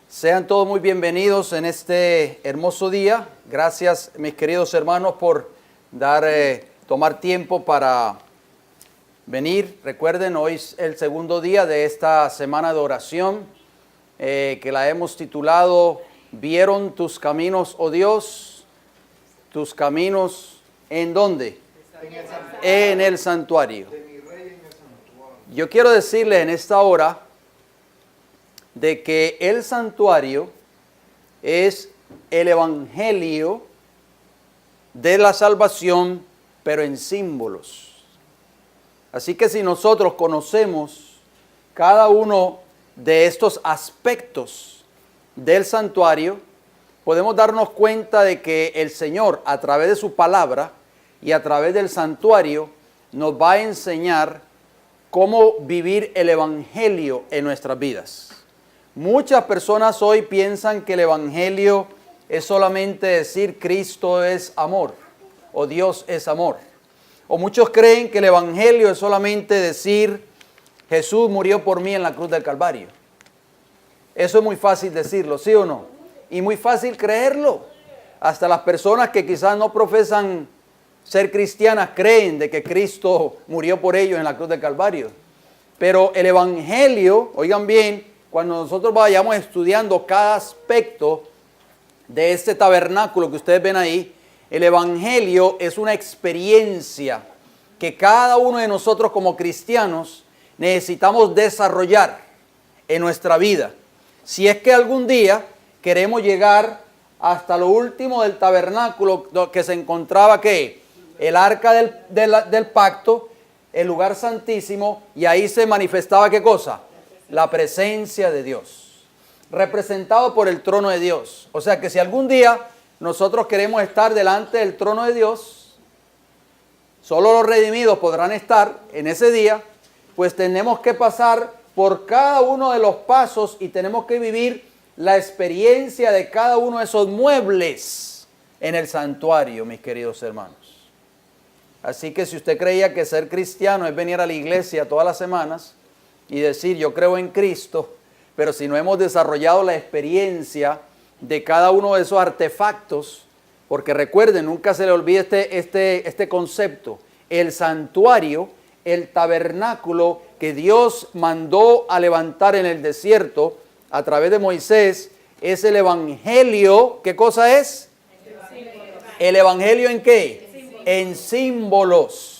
Sean todos muy bienvenidos en este hermoso día. Gracias, mis queridos hermanos, por tomar tiempo para venir. Recuerden, hoy es el segundo día de esta semana de oración que la hemos titulado ¿Vieron tus caminos, oh Dios? ¿Tus caminos en dónde? En el santuario. Yo quiero decirle en esta hora de que el santuario es el evangelio de la salvación, pero en símbolos. Así que si nosotros conocemos cada uno de estos aspectos del santuario, podemos darnos cuenta de que el Señor, a través de su palabra y a través del santuario, nos va a enseñar cómo vivir el evangelio en nuestras vidas. Muchas personas hoy piensan que el evangelio es solamente decir Cristo es amor o Dios es amor. O muchos creen que el evangelio es solamente decir Jesús murió por mí en la cruz del Calvario. Eso es muy fácil decirlo, ¿sí o no? Y muy fácil creerlo. Hasta las personas que quizás no profesan ser cristianas creen de que Cristo murió por ellos en la cruz del Calvario. Pero el evangelio, oigan bien, cuando nosotros vayamos estudiando cada aspecto de este tabernáculo que ustedes ven ahí, el evangelio es una experiencia que cada uno de nosotros como cristianos necesitamos desarrollar en nuestra vida. Si es que algún día queremos llegar hasta lo último del tabernáculo que se encontraba, ¿qué? El arca del pacto, el lugar santísimo, y ahí se manifestaba ¿qué cosa? La presencia de Dios, representado por el trono de Dios. O sea que si algún día nosotros queremos estar delante del trono de Dios, solo los redimidos podrán estar en ese día, pues tenemos que pasar por cada uno de los pasos y tenemos que vivir la experiencia de cada uno de esos muebles en el santuario, mis queridos hermanos. Así que si usted creía que ser cristiano es venir a la iglesia todas las semanas y decir yo creo en Cristo, pero si no hemos desarrollado la experiencia de cada uno de esos artefactos, porque recuerden, nunca se le olvide este concepto, el santuario, el tabernáculo que Dios mandó a levantar en el desierto a través de Moisés, es el evangelio. ¿Qué cosa es? ¿El evangelio en qué? En símbolos.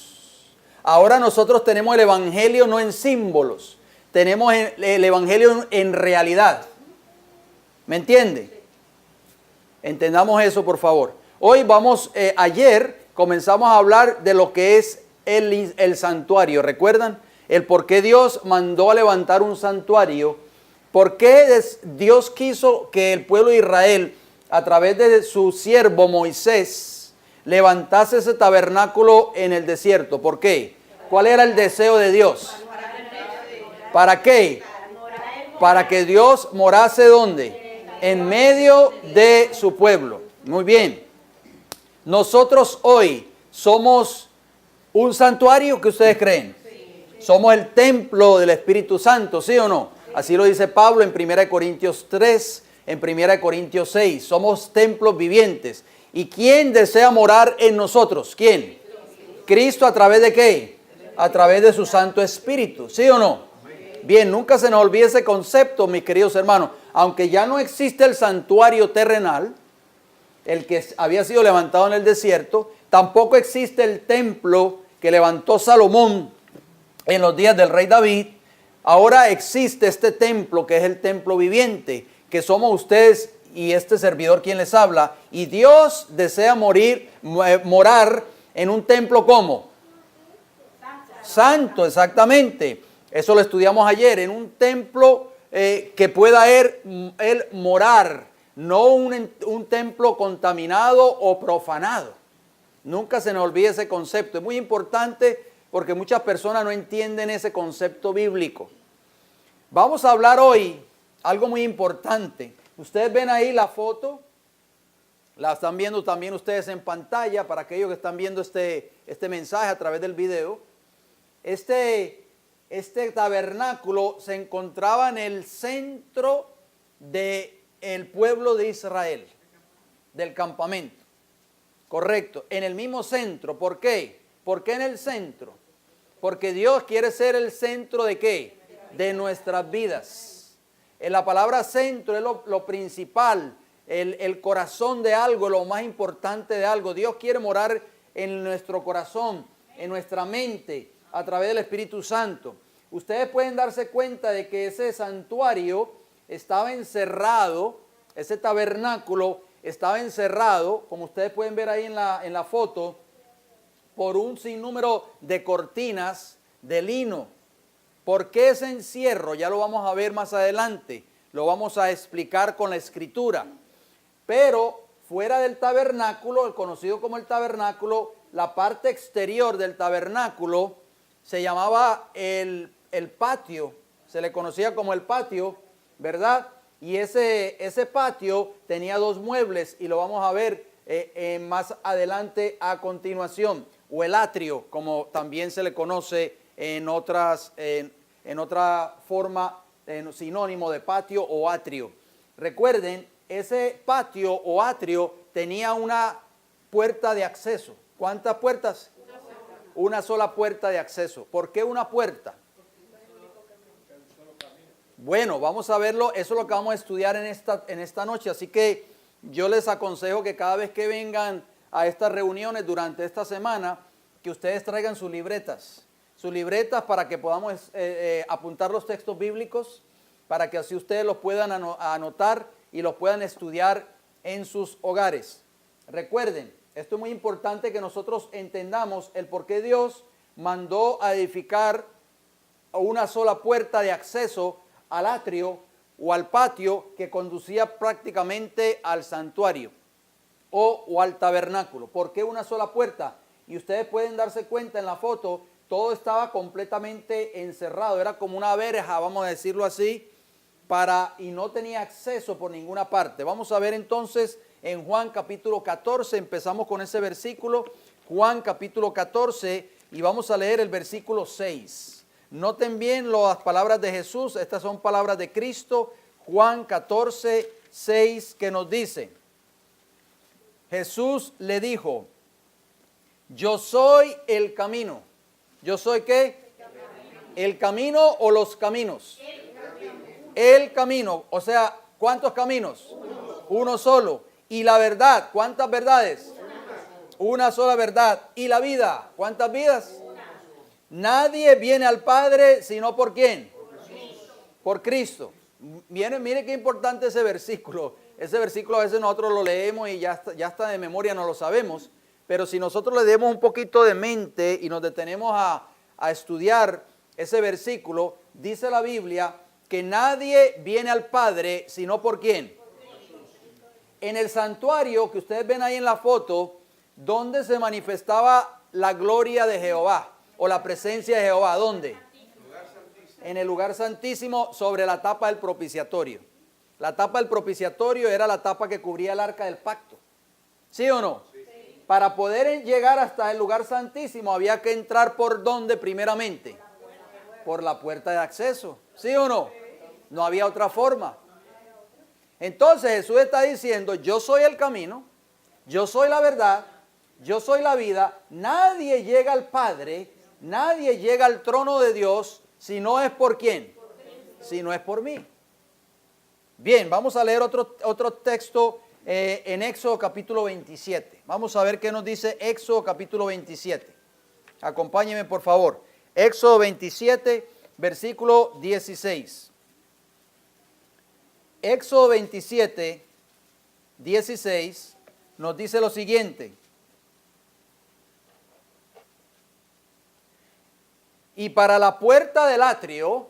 Ahora nosotros tenemos el evangelio no en símbolos, tenemos el evangelio en realidad. ¿Me entiende? Entendamos eso, por favor. Hoy ayer comenzamos a hablar de lo que es el santuario. ¿Recuerdan? El por qué Dios mandó a levantar un santuario. ¿Por qué Dios quiso que el pueblo de Israel, a través de su siervo Moisés, levantase ese tabernáculo en el desierto? ¿Por qué? ¿Cuál era el deseo de Dios? ¿Para qué? Para que Dios morase ¿dónde? En medio de su pueblo. Muy bien. Nosotros hoy somos un santuario, ¿qué ustedes creen? Somos el templo del Espíritu Santo, ¿sí o no? Así lo dice Pablo en 1 Corintios 3, en 1 Corintios 6. Somos templos vivientes. ¿Y quién desea morar en nosotros? ¿Quién? Cristo, ¿a través de qué? A través de su Santo Espíritu, ¿sí o no? Bien, nunca se nos olvide ese concepto, mis queridos hermanos. Aunque ya no existe el santuario terrenal, el que había sido levantado en el desierto, tampoco existe el templo que levantó Salomón en los días del rey David. Ahora existe este templo que es el templo viviente, que somos ustedes y este servidor quien les habla. Y Dios desea morar en un templo ¿cómo? Santo, exactamente. Eso lo estudiamos ayer, en un templo que pueda él morar, no un templo contaminado o profanado. Nunca se nos olvide ese concepto. Es muy importante porque muchas personas no entienden ese concepto bíblico. Vamos a hablar hoy algo muy importante. Ustedes ven ahí la foto, la están viendo también ustedes en pantalla para aquellos que están viendo este mensaje a través del video. Este tabernáculo se encontraba en el centro de el pueblo de Israel, del campamento. Correcto, en el mismo centro. ¿Por qué? ¿Por qué en el centro? Porque Dios quiere ser el centro ¿de qué? De nuestras vidas. En la palabra centro es lo principal, el corazón de algo, lo más importante de algo. Dios quiere morar en nuestro corazón, en nuestra mente, a través del Espíritu Santo. Ustedes pueden darse cuenta de que ese santuario estaba encerrado, ese tabernáculo estaba encerrado, como ustedes pueden ver ahí en la foto, por un sinnúmero de cortinas de lino. ¿Por qué ese encierro? Ya lo vamos a ver más adelante, lo vamos a explicar con la escritura. Pero fuera del tabernáculo, el conocido como el tabernáculo, la parte exterior del tabernáculo se llamaba el patio, se le conocía como el patio, ¿verdad? Y ese patio tenía dos muebles y lo vamos a ver más adelante a continuación, o el atrio, como también se le conoce en otra forma, sinónimo de patio o atrio. Recuerden, ese patio o atrio tenía una puerta de acceso. ¿Cuántas puertas? Una sola puerta de acceso. ¿Por qué una puerta? Bueno, vamos a verlo, eso es lo que vamos a estudiar en esta noche, así que yo les aconsejo que cada vez que vengan a estas reuniones durante esta semana, que ustedes traigan sus libretas para que podamos apuntar los textos bíblicos, para que así ustedes los puedan anotar y los puedan estudiar en sus hogares. Recuerden, esto es muy importante que nosotros entendamos el por qué Dios mandó a edificar una sola puerta de acceso al atrio o al patio que conducía prácticamente al santuario o al tabernáculo. ¿Por qué una sola puerta? Y ustedes pueden darse cuenta en la foto, todo estaba completamente encerrado, era como una verja, vamos a decirlo así, y no tenía acceso por ninguna parte. Vamos a ver entonces en Juan capítulo 14, empezamos con ese versículo, Juan capítulo 14, y vamos a leer el versículo 6. Noten bien las palabras de Jesús, estas son palabras de Cristo, Juan 14, 6, que nos dice, Jesús le dijo, yo soy el camino. ¿Yo soy qué? ¿El camino o los caminos? El camino, o sea, ¿cuántos caminos? Uno solo. ¿Y la verdad? ¿Cuántas verdades? Una sola verdad. ¿Y la vida? ¿Cuántas vidas? Nadie viene al Padre sino ¿por quién? Por Cristo. Mire qué importante ese versículo. Ese versículo a veces nosotros lo leemos y ya está de memoria, no lo sabemos. Pero si nosotros le demos un poquito de mente y nos detenemos a estudiar ese versículo, dice la Biblia que nadie viene al Padre sino ¿por quién? En el santuario que ustedes ven ahí en la foto, ¿dónde se manifestaba la gloria de Jehová? O la presencia de Jehová, ¿dónde? En el lugar santísimo, sobre la tapa del propiciatorio. La tapa del propiciatorio era la tapa que cubría el arca del pacto. ¿Sí o no? Sí. Para poder llegar hasta el lugar santísimo había que entrar ¿por dónde primeramente? Por la puerta de acceso. ¿Sí o no? No había otra forma. Entonces Jesús está diciendo, yo soy el camino, yo soy la verdad, yo soy la vida. Nadie llega al Padre, nadie llega al trono de Dios si no es por quién, si no es por mí. Bien, vamos a leer otro texto en Éxodo capítulo 27. Vamos a ver qué nos dice Éxodo capítulo 27. Acompáñenme por favor. Éxodo 27, versículo 16. Éxodo 27, 16 nos dice lo siguiente. Y para la puerta del atrio,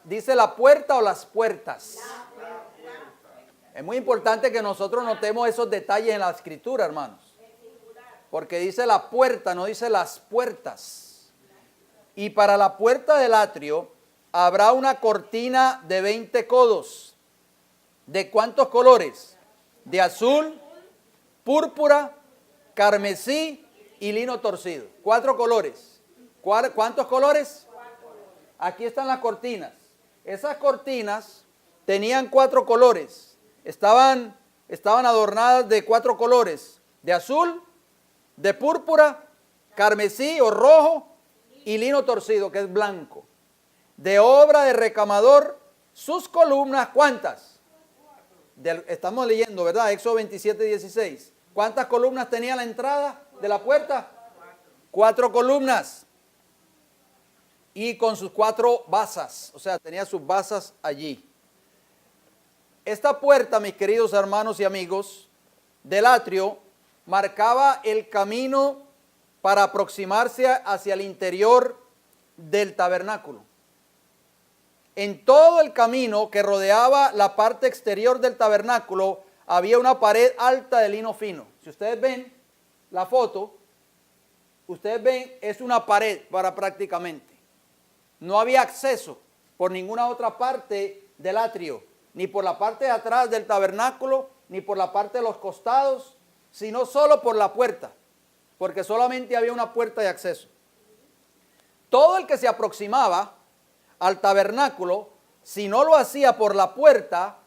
dice la puerta o las puertas. Es muy importante que nosotros notemos esos detalles en la escritura, hermanos. Porque dice la puerta, no dice las puertas. Y para la puerta del atrio habrá una cortina de 20 codos. ¿De cuántos colores? De azul, púrpura, carmesí y lino torcido. 4 colores. ¿Cuántos colores? Aquí están las cortinas. Esas cortinas tenían 4 colores. estaban adornadas de 4 colores: de azul, de púrpura, carmesí o rojo y lino torcido, que es blanco. De obra de recamador, sus columnas, ¿cuántas? Estamos leyendo, ¿verdad? Éxodo 27:16. ¿Cuántas columnas tenía la entrada de la puerta? 4 columnas. Y con sus 4 basas, o sea, tenía sus basas allí. Esta puerta, mis queridos hermanos y amigos, del atrio, marcaba el camino para aproximarse hacia el interior del tabernáculo. En todo el camino que rodeaba la parte exterior del tabernáculo había una pared alta de lino fino. Si ustedes ven la foto, ustedes ven, es una pared prácticamente. No había acceso por ninguna otra parte del atrio, ni por la parte de atrás del tabernáculo, ni por la parte de los costados, sino solo por la puerta, porque solamente había una puerta de acceso. Todo el que se aproximaba al tabernáculo, si no lo hacía por la puerta,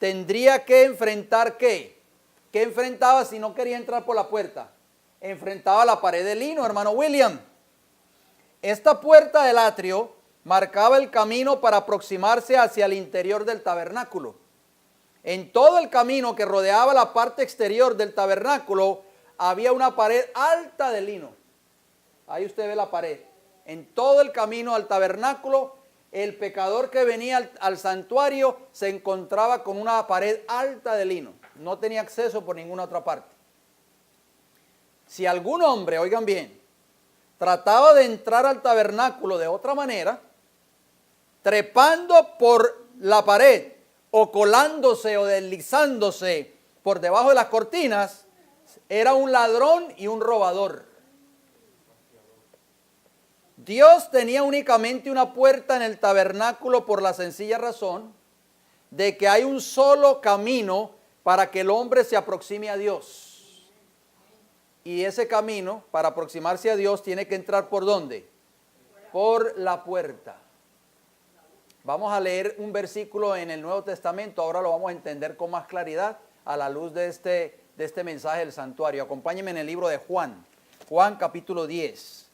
tendría que enfrentar ¿qué? ¿Qué enfrentaba si no quería entrar por la puerta? Enfrentaba la pared de lino, hermano William. Esta puerta del atrio marcaba el camino para aproximarse hacia el interior del tabernáculo. En todo el camino que rodeaba la parte exterior del tabernáculo había una pared alta de lino. Ahí usted ve la pared. En todo el camino al tabernáculo, el pecador que venía al santuario se encontraba con una pared alta de lino. No tenía acceso por ninguna otra parte. Si algún hombre, oigan bien, trataba de entrar al tabernáculo de otra manera, trepando por la pared o colándose o deslizándose por debajo de las cortinas, era un ladrón y un robador. Dios tenía únicamente una puerta en el tabernáculo por la sencilla razón de que hay un solo camino para que el hombre se aproxime a Dios. Y ese camino para aproximarse a Dios tiene que entrar ¿por dónde? Por la puerta. Vamos a leer un versículo en el Nuevo Testamento, ahora lo vamos a entender con más claridad a la luz de este mensaje del santuario. Acompáñenme en el libro de Juan, Juan capítulo 10.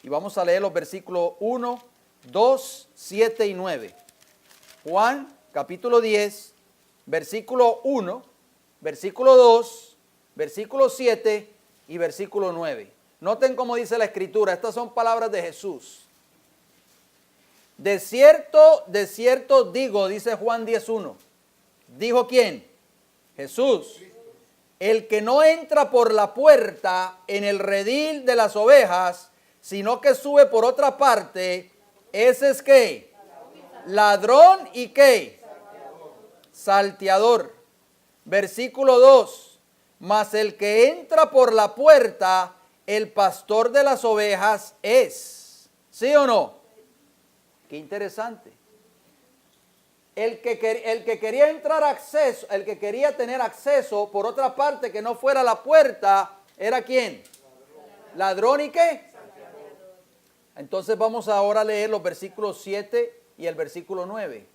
Y vamos a leer los versículos 1, 2, 7 y 9. Juan capítulo 10, versículo 1, versículo 2, versículo 7 y versículo 9. Noten cómo dice la escritura, estas son palabras de Jesús. De cierto digo, dice Juan 10:1. ¿Dijo quién? Jesús. El que no entra por la puerta en el redil de las ovejas, sino que sube por otra parte, ese es ¿qué? Ladrón y ¿qué? Salteador. Versículo 2. Mas el que entra por la puerta, el pastor de las ovejas es. ¿Sí o no? Qué interesante. El que quería entrar acceso, el que quería tener acceso por otra parte que no fuera la puerta, ¿era quién? Ladrón y ¿qué? Entonces vamos ahora a leer los versículos 7 y el versículo 9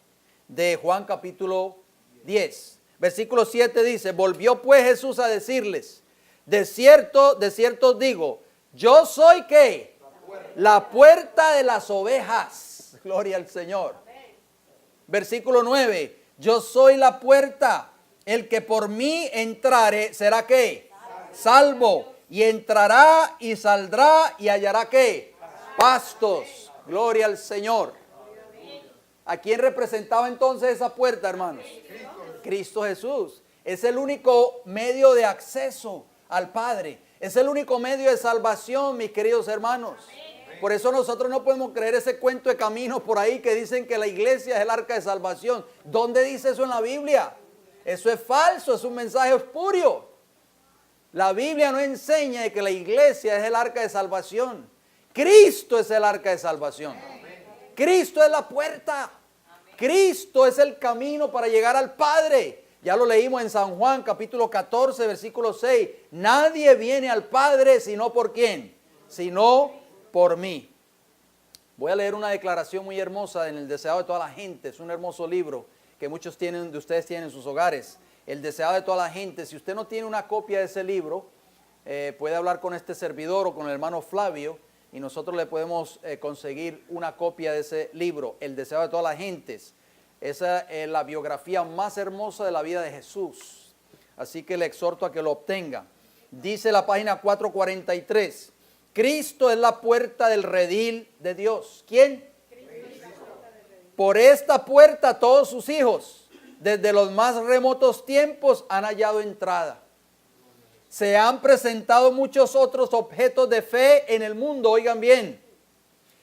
de Juan capítulo 10. Versículo 7 dice, volvió pues Jesús a decirles, de cierto os digo, yo soy ¿qué? La puerta de las ovejas. Gloria al Señor. Versículo 9, yo soy la puerta, el que por mí entrare será ¿qué? Salvo. Y entrará y saldrá y hallará ¿qué? Pastos. Gloria al Señor. ¿A quién representaba entonces esa puerta, hermanos? Cristo Jesús. Es el único medio de acceso al Padre. Es el único medio de salvación, mis queridos hermanos. Por eso nosotros no podemos creer ese cuento de caminos por ahí que dicen que la iglesia es el arca de salvación. ¿Dónde dice eso en la Biblia? Eso es falso, es un mensaje espurio. La Biblia no enseña de que la iglesia es el arca de salvación. Cristo es el arca de salvación. Cristo es la puerta. Cristo es el camino para llegar al Padre. Ya lo leímos en San Juan capítulo 14 versículo 6. Nadie viene al Padre sino por ¿quién? Sino por mí. Voy a leer una declaración muy hermosa en el deseado de toda la gente. Es un hermoso libro que muchos de ustedes tienen en sus hogares. El deseado de toda la gente. Si usted no tiene una copia de ese libro, puede hablar con este servidor o con el hermano Flavio y nosotros le podemos conseguir una copia de ese libro, El deseado de todas las gentes. Esa es la biografía más hermosa de la vida de Jesús. Así que le exhorto a que lo obtenga. Dice la página 443, Cristo es la puerta del redil de Dios. ¿Quién? Por esta puerta todos sus hijos, desde los más remotos tiempos, han hallado entrada. Se han presentado muchos otros objetos de fe en el mundo, oigan bien.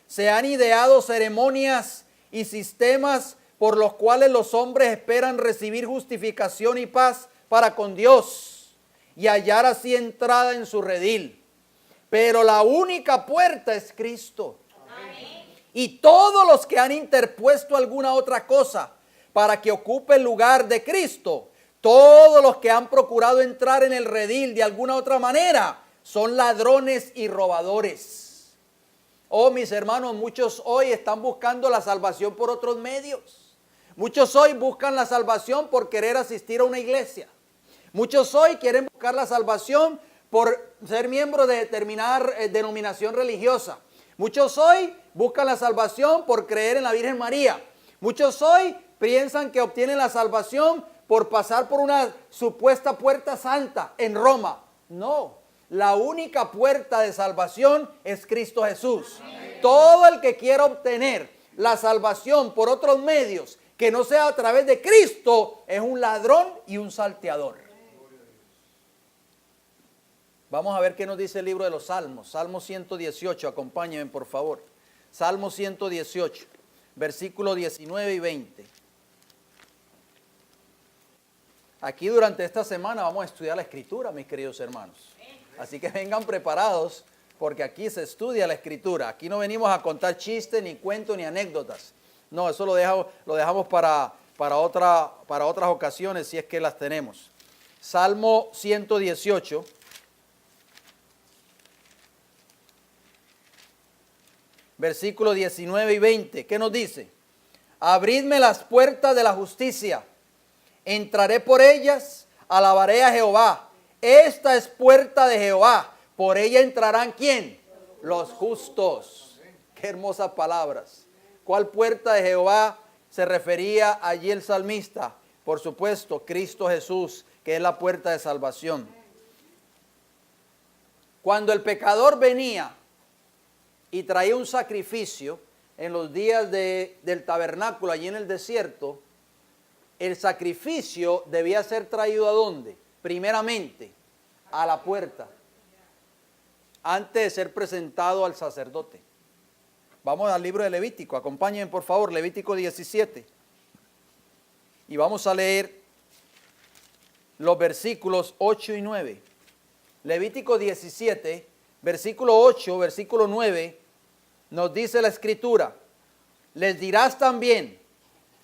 Se han ideado ceremonias y sistemas por los cuales los hombres esperan recibir justificación y paz para con Dios y hallar así entrada en su redil. Pero la única puerta es Cristo. Amén. Y todos los que han interpuesto alguna otra cosa para que ocupe el lugar de Cristo, todos los que han procurado entrar en el redil de alguna otra manera, son ladrones y robadores. Oh, mis hermanos, muchos hoy están buscando la salvación por otros medios. Muchos hoy buscan la salvación por querer asistir a una iglesia. Muchos hoy quieren buscar la salvación por ser miembros de determinada denominación religiosa. Muchos hoy buscan la salvación por creer en la Virgen María. Muchos hoy piensan que obtienen la salvación por pasar por una supuesta puerta santa en Roma. No, la única puerta de salvación es Cristo Jesús. Amén. Todo el que quiera obtener la salvación por otros medios que no sea a través de Cristo es un ladrón y un salteador. Vamos a ver qué nos dice el libro de los Salmos. Salmo 118, acompáñenme por favor. Salmo 118, versículos 19 y 20. Aquí durante esta semana vamos a estudiar la Escritura, mis queridos hermanos. Así que vengan preparados porque aquí se estudia la Escritura. Aquí no venimos a contar chistes, ni cuentos, ni anécdotas. No, eso lo dejamos para otras ocasiones si es que las tenemos. Salmo 118. Versículos 19 y 20, ¿qué nos dice? Abridme las puertas de la justicia, entraré por ellas, alabaré a Jehová. Esta es puerta de Jehová, por ella entrarán ¿quién? Los justos. Qué hermosas palabras. ¿Cuál puerta de Jehová se refería allí el salmista? Por supuesto, Cristo Jesús, que es la puerta de salvación. Cuando el pecador venía y traía un sacrificio en los días del tabernáculo allí en el desierto, el sacrificio debía ser traído ¿a dónde? Primeramente, a la puerta, antes de ser presentado al sacerdote. Vamos al libro de Levítico, acompáñenme por favor, Levítico 17. Y vamos a leer los versículos 8 y 9. Levítico 17, versículo 8, versículo 9. Nos dice la Escritura, les dirás también,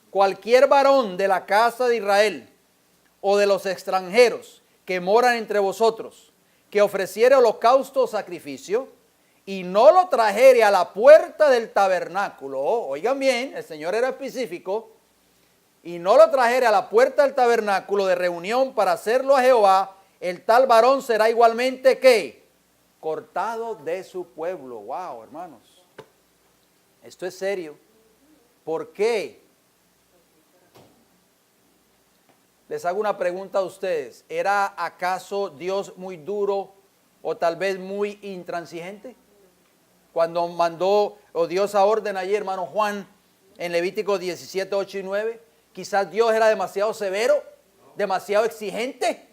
cualquier varón de la casa de Israel o de los extranjeros que moran entre vosotros, que ofreciere holocausto o sacrificio y no lo trajere a la puerta del tabernáculo, oigan bien, el Señor era específico, y no lo trajere a la puerta del tabernáculo de reunión para hacerlo a Jehová, el tal varón será igualmente, ¿qué? Cortado de su pueblo. Wow, hermanos. Esto es serio. ¿Por qué? Les hago una pregunta a ustedes. ¿Era acaso Dios muy duro o tal vez muy intransigente? Cuando mandó o dio esa orden ayer, hermano Juan, en Levítico 17, 8 y 9, quizás Dios era demasiado severo, demasiado exigente.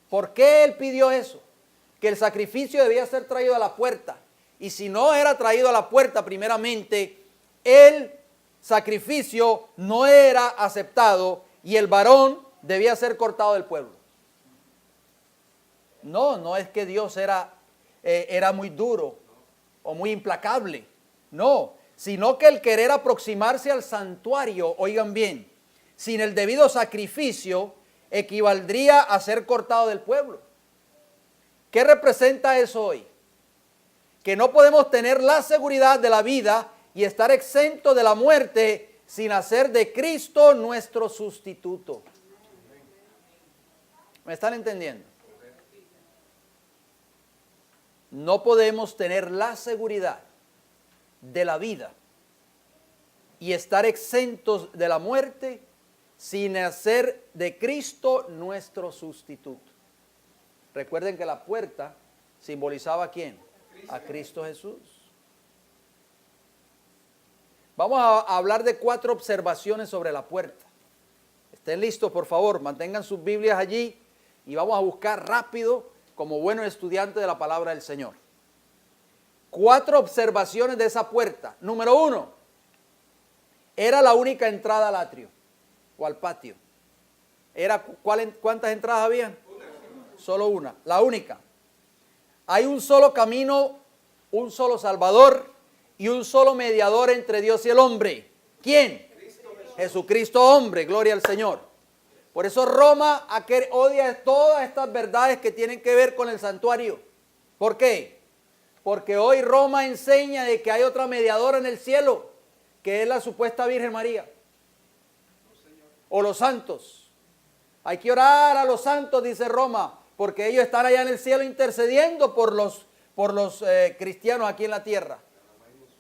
¿Por qué Él pidió eso? Que el sacrificio debía ser traído a la puerta. Y si no era traído a la puerta primeramente, el sacrificio no era aceptado y el varón debía ser cortado del pueblo. No es que Dios era muy duro o muy implacable. No, sino que el querer aproximarse al santuario, oigan bien, sin el debido sacrificio, equivaldría a ser cortado del pueblo. ¿Qué representa eso hoy? Que no podemos tener la seguridad de la vida y estar exentos de la muerte sin hacer de Cristo nuestro sustituto. ¿Me están entendiendo? No podemos tener la seguridad de la vida y estar exentos de la muerte sin hacer de Cristo nuestro sustituto. Recuerden que la puerta simbolizaba ¿a quién? A Cristo Jesús. Vamos a hablar de 4 observaciones sobre la puerta. Estén listos, por favor, mantengan sus Biblias allí y vamos a buscar rápido como buenos estudiantes de la palabra del Señor. 4 observaciones de esa puerta. Número 1, era la única entrada al atrio o al patio. ¿Cuántas entradas habían? Solo una, la única. Hay un solo camino, un solo Salvador y un solo mediador entre Dios y el hombre. ¿Quién? Jesucristo hombre, gloria al Señor. Por eso Roma odia todas estas verdades que tienen que ver con el santuario. ¿Por qué? Porque hoy Roma enseña de que hay otra mediadora en el cielo, que es la supuesta Virgen María. O los santos. Hay que orar a los santos, dice Roma, porque ellos están allá en el cielo intercediendo por los cristianos aquí en la tierra.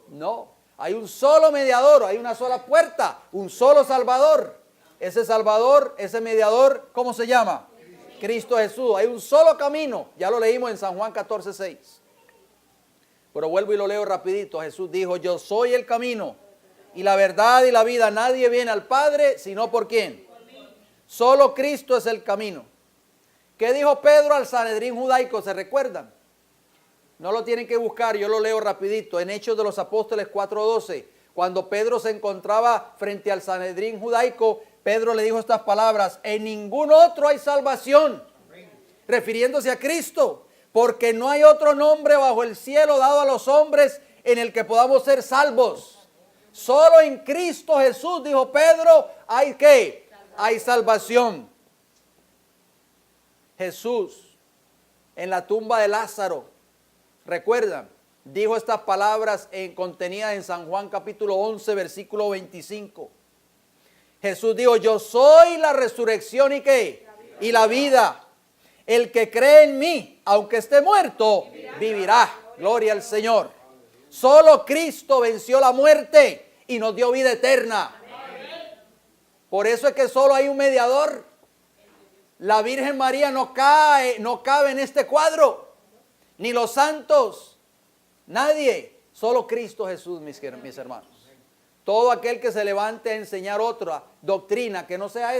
No, hay un solo mediador, hay una sola puerta, un solo Salvador. Ese Salvador, ese mediador, ¿cómo se llama? Cristo Jesús. Hay un solo camino, ya lo leímos en San Juan 14:6. Pero vuelvo y lo leo rapidito. Jesús dijo, yo soy el camino y la verdad y la vida. Nadie viene al Padre sino por ¿quién? Solo Cristo es el camino. ¿Qué dijo Pedro al Sanedrín judaico? ¿Se recuerdan? No lo tienen que buscar, yo lo leo rapidito. En Hechos de los Apóstoles 4:12, cuando Pedro se encontraba frente al Sanedrín judaico, Pedro le dijo estas palabras, en ningún otro hay salvación, refiriéndose a Cristo, porque no hay otro nombre bajo el cielo dado a los hombres en el que podamos ser salvos. Solo en Cristo Jesús, dijo Pedro, hay ¿qué? Hay salvación. Jesús, en la tumba de Lázaro, recuerdan, dijo estas palabras contenidas en San Juan capítulo 11, versículo 25. Jesús dijo, yo soy la resurrección y ¿qué? Y la vida. El que cree en mí, aunque esté muerto, vivirá. Gloria al Señor. Solo Cristo venció la muerte y nos dio vida eterna. Por eso es que solo hay un mediador. La Virgen María no cabe en este cuadro. Ni los santos, nadie, solo Cristo Jesús, mis hermanos. Todo aquel que se levante a enseñar otra doctrina que no sea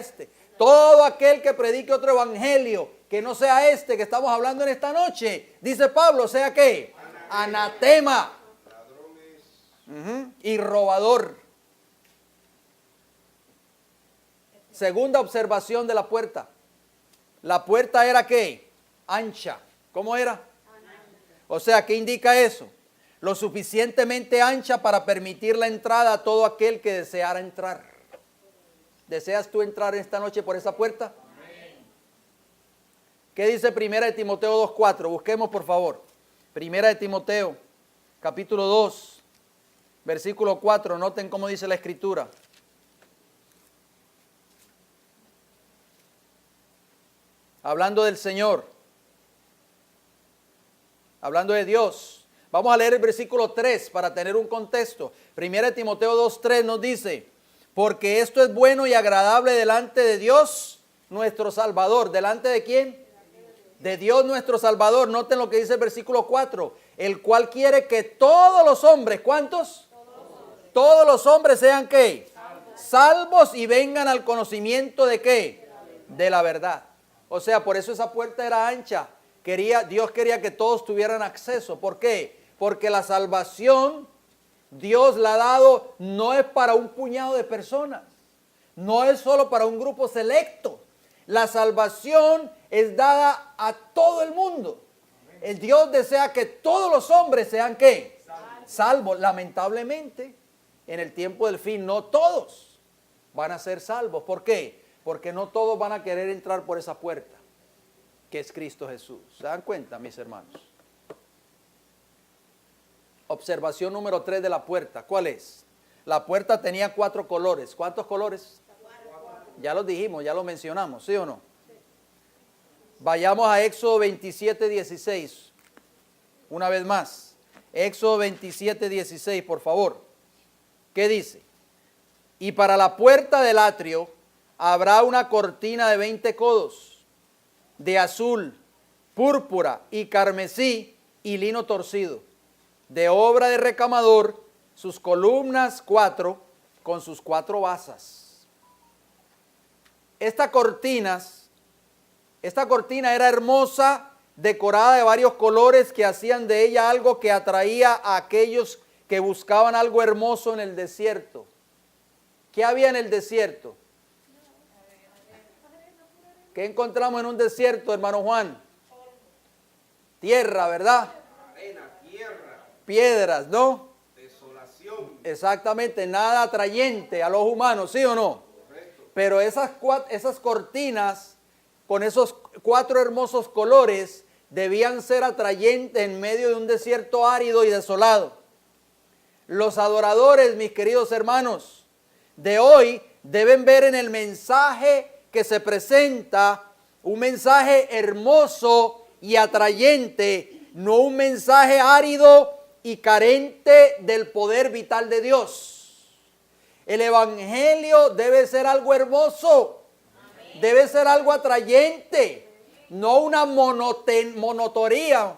todo aquel que predique otro evangelio que no sea que estamos hablando en esta noche, dice Pablo, sea ¿qué? Anatema. Y robador. Segunda observación de la puerta. La puerta era ¿qué? Ancha. ¿Cómo era? O sea, ¿qué indica eso? Lo suficientemente ancha para permitir la entrada a todo aquel que deseara entrar. ¿Deseas tú entrar esta noche por esa puerta? Amén. ¿Qué dice 1 Timoteo 2:4? Busquemos por favor. 1 Timoteo, capítulo 2, versículo 4. Noten cómo dice la Escritura. Hablando del Señor. Hablando de Dios. Vamos a leer el versículo 3 para tener un contexto. 1 Timoteo 2:3 nos dice, porque esto es bueno y agradable delante de Dios, nuestro Salvador. ¿Delante de quién? De Dios nuestro Salvador. Noten lo que dice el versículo 4, el cual quiere que todos los hombres, ¿cuántos? Todos los hombres sean ¿qué? Salvos y vengan al conocimiento de ¿qué? De la verdad. O sea, por eso esa puerta era ancha. Dios quería que todos tuvieran acceso. ¿Por qué? Porque la salvación Dios la ha dado, no es para un puñado de personas, no es solo para un grupo selecto. La salvación es dada a todo el mundo. El Dios desea que todos los hombres sean ¿qué? Salvos. Lamentablemente, en el tiempo del fin, no todos van a ser salvos. ¿Por qué? Porque no todos van a querer entrar por esa puerta, que es Cristo Jesús. ¿Se dan cuenta, mis hermanos? Observación número 3 de la puerta. ¿Cuál es? La puerta tenía 4 colores. ¿Cuántos colores? 4. Ya los dijimos, ya lo mencionamos, ¿sí o no? Vayamos a Éxodo 27, 16. Una vez más. Éxodo 27, 16, por favor. ¿Qué dice? Y para la puerta del atrio habrá una cortina de 20 codos, de azul, púrpura y carmesí y lino torcido, de obra de recamador, sus columnas 4 con sus 4 basas. Esta cortina era hermosa, decorada de varios colores que hacían de ella algo que atraía a aquellos que buscaban algo hermoso en el desierto. ¿Qué había en el desierto? ¿Qué encontramos en un desierto, hermano Juan? Tierra, ¿verdad? Arena, tierra, Piedras, ¿no? desolación. Exactamente, nada atrayente a los humanos, ¿sí o no? Correcto. Pero esas cortinas con esos 4 hermosos colores debían ser atrayentes en medio de un desierto árido y desolado. Los adoradores, mis queridos hermanos, de hoy deben ver en el mensaje que se presenta un mensaje hermoso y atrayente, no un mensaje árido y carente del poder vital de Dios. El evangelio debe ser algo hermoso, debe ser algo atrayente, no una monotonía,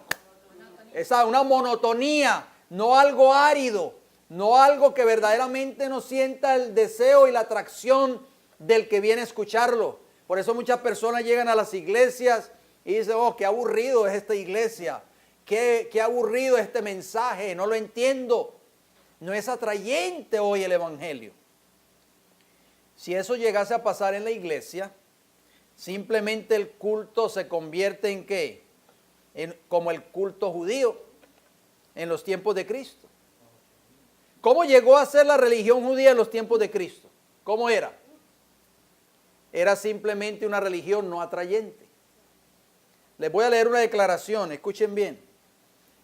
una monotonía, no algo árido, no algo que verdaderamente nos sienta el deseo y la atracción del que viene a escucharlo. Por eso muchas personas llegan a las iglesias y dicen, oh, qué aburrido es esta iglesia, qué aburrido es este mensaje, no lo entiendo. No es atrayente hoy el evangelio. Si eso llegase a pasar en la iglesia, simplemente el culto se convierte en ¿qué? Como el culto judío en los tiempos de Cristo. ¿Cómo llegó a ser la religión judía en los tiempos de Cristo? ¿Cómo era? Era simplemente una religión no atrayente. Les voy a leer una declaración, escuchen bien.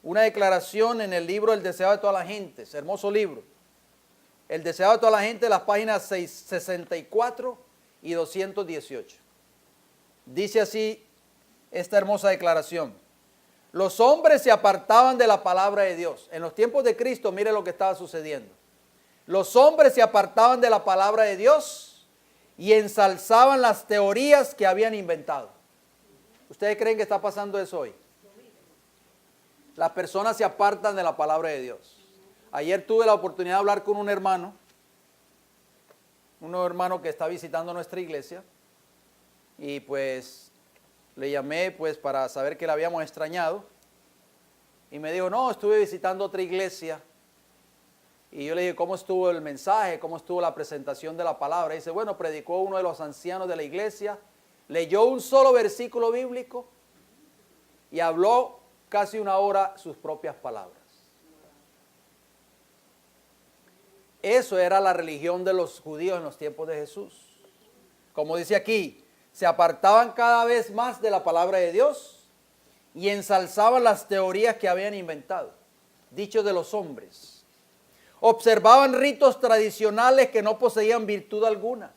Una declaración en el libro El Deseado de toda la gente, ese hermoso libro. El Deseado de toda la gente, las páginas 64 y 218. Dice así esta hermosa declaración. Los hombres se apartaban de la palabra de Dios. En los tiempos de Cristo, mire lo que estaba sucediendo. Los hombres se apartaban de la palabra de Dios y ensalzaban las teorías que habían inventado. ¿Ustedes creen que está pasando eso hoy? Las personas se apartan de la palabra de Dios. Ayer tuve la oportunidad de hablar con un hermano que está visitando nuestra iglesia, y pues le llamé pues para saber que le habíamos extrañado, y me dijo, no, estuve visitando otra iglesia. Y yo le dije, ¿cómo estuvo el mensaje? ¿Cómo estuvo la presentación de la palabra? Y dice, bueno, predicó uno de los ancianos de la iglesia, leyó un solo versículo bíblico y habló casi una hora sus propias palabras. Eso era la religión de los judíos en los tiempos de Jesús. Como dice aquí, se apartaban cada vez más de la palabra de Dios y ensalzaban las teorías que habían inventado, dichos de los hombres. Observaban ritos tradicionales que no poseían virtud alguna.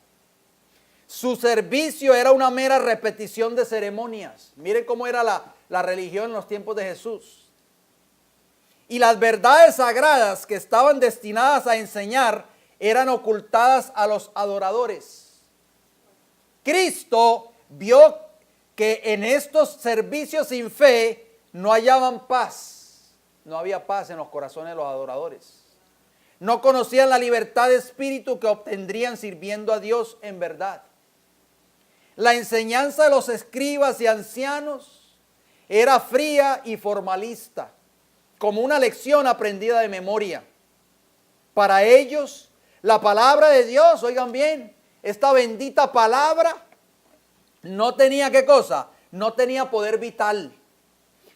Su servicio era una mera repetición de ceremonias. Miren cómo era la religión en los tiempos de Jesús. Y las verdades sagradas que estaban destinadas a enseñar eran ocultadas a los adoradores. Cristo vio que en estos servicios sin fe no hallaban paz. No había paz en los corazones de los adoradores. No conocían la libertad de espíritu que obtendrían sirviendo a Dios en verdad. La enseñanza de los escribas y ancianos era fría y formalista, como una lección aprendida de memoria. Para ellos, la palabra de Dios, oigan bien, esta bendita palabra no tenía ¿qué cosa? No tenía poder vital.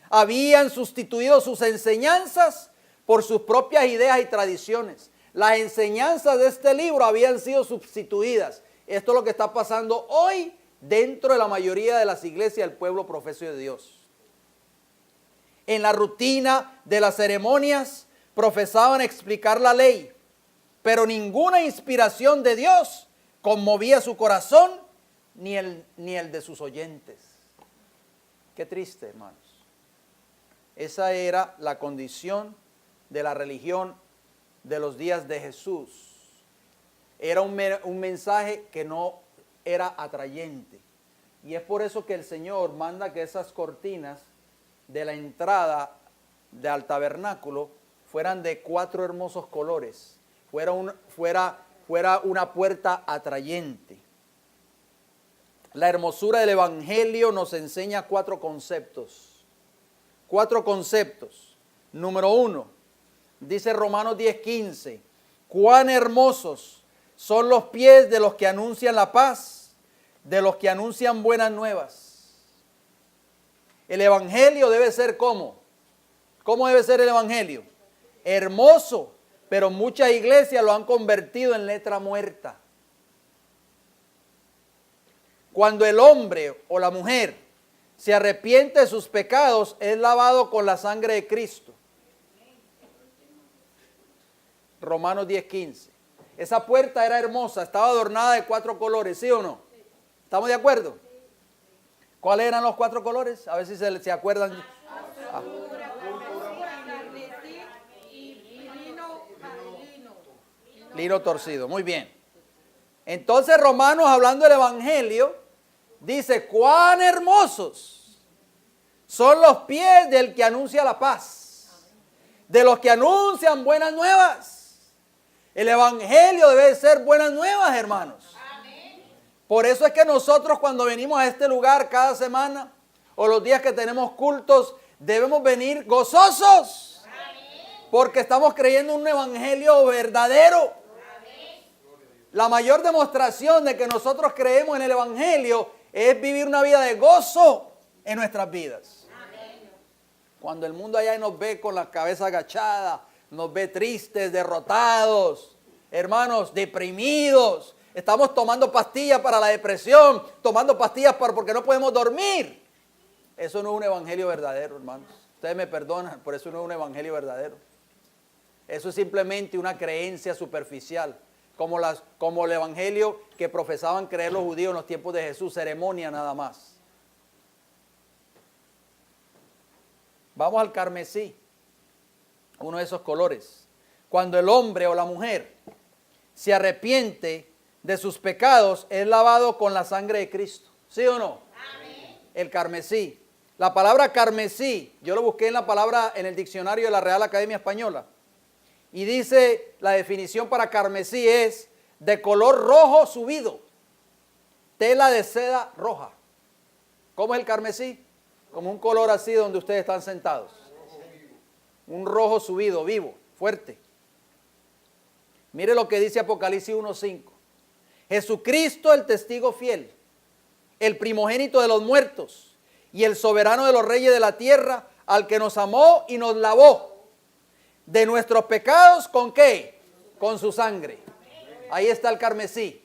Habían sustituido sus enseñanzas por sus propias ideas y tradiciones. Las enseñanzas de este libro habían sido sustituidas. Esto es lo que está pasando hoy dentro de la mayoría de las iglesias del pueblo profeso de Dios. En la rutina de las ceremonias profesaban explicar la ley, pero ninguna inspiración de Dios conmovía su corazón ni el de sus oyentes. Qué triste, hermanos. Esa era la condición de la religión de los días de Jesús. Era un mensaje que no era atrayente. Y es por eso que el Señor manda que esas cortinas de la entrada al tabernáculo fueran de 4 hermosos colores. Fuera una puerta atrayente. La hermosura del Evangelio nos enseña 4 conceptos. 4 conceptos. Número 1, dice Romanos 10:15, cuán hermosos son los pies de los que anuncian la paz, de los que anuncian buenas nuevas. El Evangelio debe ser ¿cómo? ¿Cómo debe ser el Evangelio? Hermoso, pero muchas iglesias lo han convertido en letra muerta. Cuando el hombre o la mujer se arrepiente de sus pecados, es lavado con la sangre de Cristo. Romanos 10:15. Esa puerta era hermosa, estaba adornada de 4 colores, ¿sí o no? ¿Estamos de acuerdo? ¿Cuáles eran los 4 colores? A ver si se acuerdan. Ah. Lino torcido, muy bien. Entonces Romanos, hablando del Evangelio, dice, cuán hermosos son los pies del que anuncia la paz, de los que anuncian buenas nuevas. El Evangelio debe ser buenas nuevas, hermanos. Por eso es que nosotros cuando venimos a este lugar cada semana o los días que tenemos cultos, debemos venir gozosos. Porque estamos creyendo un evangelio verdadero. La mayor demostración de que nosotros creemos en el evangelio es vivir una vida de gozo en nuestras vidas. Cuando el mundo allá nos ve con la cabeza agachada, nos ve tristes, derrotados, hermanos, deprimidos. Estamos tomando pastillas para la depresión, tomando pastillas porque no podemos dormir. Eso no es un evangelio verdadero, hermanos. Ustedes me perdonan, por eso no es un evangelio verdadero. Eso es simplemente una creencia superficial, como el evangelio que profesaban creer los judíos en los tiempos de Jesús, ceremonia nada más. Vamos al carmesí, uno de esos colores. Cuando el hombre o la mujer se arrepiente de sus pecados, es lavado con la sangre de Cristo. ¿Sí o no? Amén. El carmesí. La palabra carmesí, yo lo busqué en el diccionario de la Real Academia Española. Y dice, la definición para carmesí es de color rojo subido, tela de seda roja. ¿Cómo es el carmesí? Como un color así donde ustedes están sentados. Un rojo subido, vivo, fuerte. Mire lo que dice Apocalipsis 1:5. Jesucristo, el testigo fiel, el primogénito de los muertos y el soberano de los reyes de la tierra, al que nos amó y nos lavó de nuestros pecados, ¿con qué? Con su sangre. Ahí está el carmesí.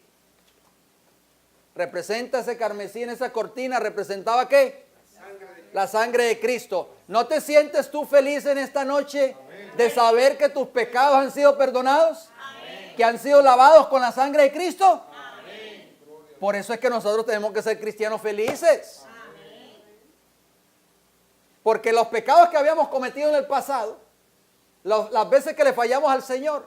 Representa ese carmesí en esa cortina, ¿representaba qué? La sangre de Cristo. ¿No te sientes tú feliz en esta noche de saber que tus pecados han sido perdonados? ¿Que han sido lavados con la sangre de Cristo? Por eso es que nosotros tenemos que ser cristianos felices. Porque los pecados que habíamos cometido en el pasado, las veces que le fallamos al Señor,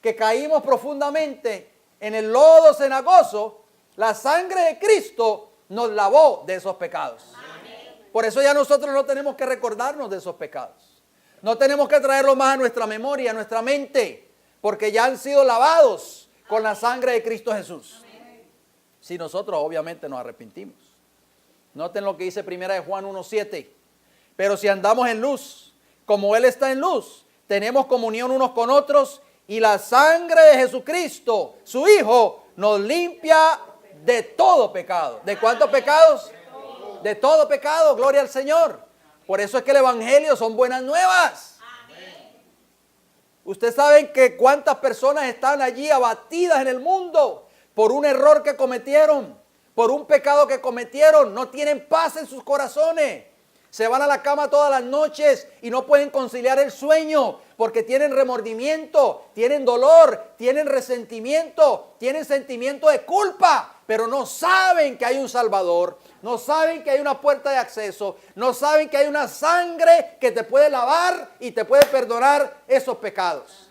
que caímos profundamente en el lodo cenagoso, la sangre de Cristo nos lavó de esos pecados. Por eso ya nosotros no tenemos que recordarnos de esos pecados. No tenemos que traerlos más a nuestra memoria, a nuestra mente, porque ya han sido lavados con la sangre de Cristo Jesús. Si nosotros obviamente nos arrepentimos. Noten lo que dice 1 Juan 1:7. Pero si andamos en luz, como Él está en luz, tenemos comunión unos con otros y la sangre de Jesucristo, su Hijo, nos limpia de todo pecado. ¿De cuántos pecados? De todo pecado, gloria al Señor. Por eso es que el evangelio son buenas nuevas. Ustedes saben que cuántas personas están allí abatidas en el mundo por un error que cometieron, por un pecado que cometieron, no tienen paz en sus corazones. Se van a la cama todas las noches y no pueden conciliar el sueño porque tienen remordimiento, tienen dolor, tienen resentimiento, tienen sentimiento de culpa pero no saben que hay un Salvador, no saben que hay una puerta de acceso, no saben que hay una sangre que te puede lavar y te puede perdonar esos pecados.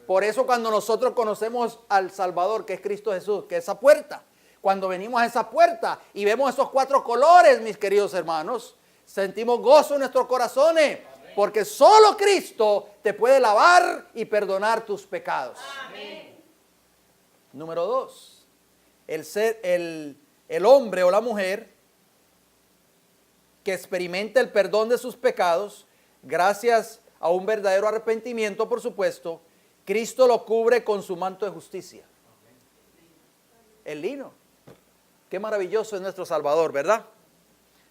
Por eso cuando nosotros conocemos al Salvador, que es Cristo Jesús, que es esa puerta, cuando venimos a esa puerta y vemos esos 4 colores, mis queridos hermanos, sentimos gozo en nuestros corazones, porque solo Cristo te puede lavar y perdonar tus pecados. Amén. Número 2. El hombre o la mujer que experimenta el perdón de sus pecados, gracias a un verdadero arrepentimiento, por supuesto, Cristo lo cubre con su manto de justicia. El lino. Qué maravilloso es nuestro Salvador, ¿verdad?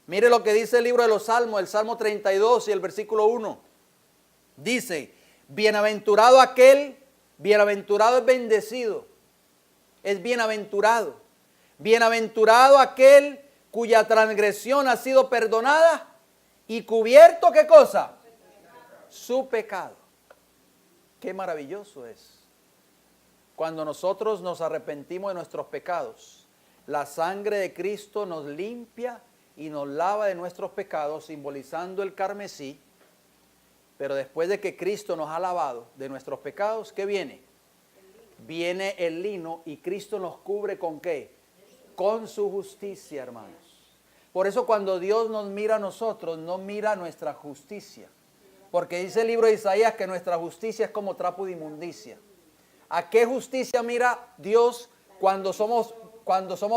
Mire lo que dice el libro de los Salmos, el Salmo 32 y el versículo 1. Dice, bienaventurado aquel, bienaventurado es bendecido. Es bienaventurado. Bienaventurado aquel cuya transgresión ha sido perdonada y cubierto, ¿qué cosa? Su pecado. Qué maravilloso es. Cuando nosotros nos arrepentimos de nuestros pecados, la sangre de Cristo nos limpia y nos lava de nuestros pecados, simbolizando el carmesí. Pero después de que Cristo nos ha lavado de nuestros pecados, ¿qué viene? Viene el lino y Cristo nos cubre ¿con qué? Con su justicia, hermanos. Por eso cuando Dios nos mira a nosotros, no mira nuestra justicia. Porque dice el libro de Isaías que nuestra justicia es como trapo de inmundicia. ¿A qué justicia mira Dios cuando somos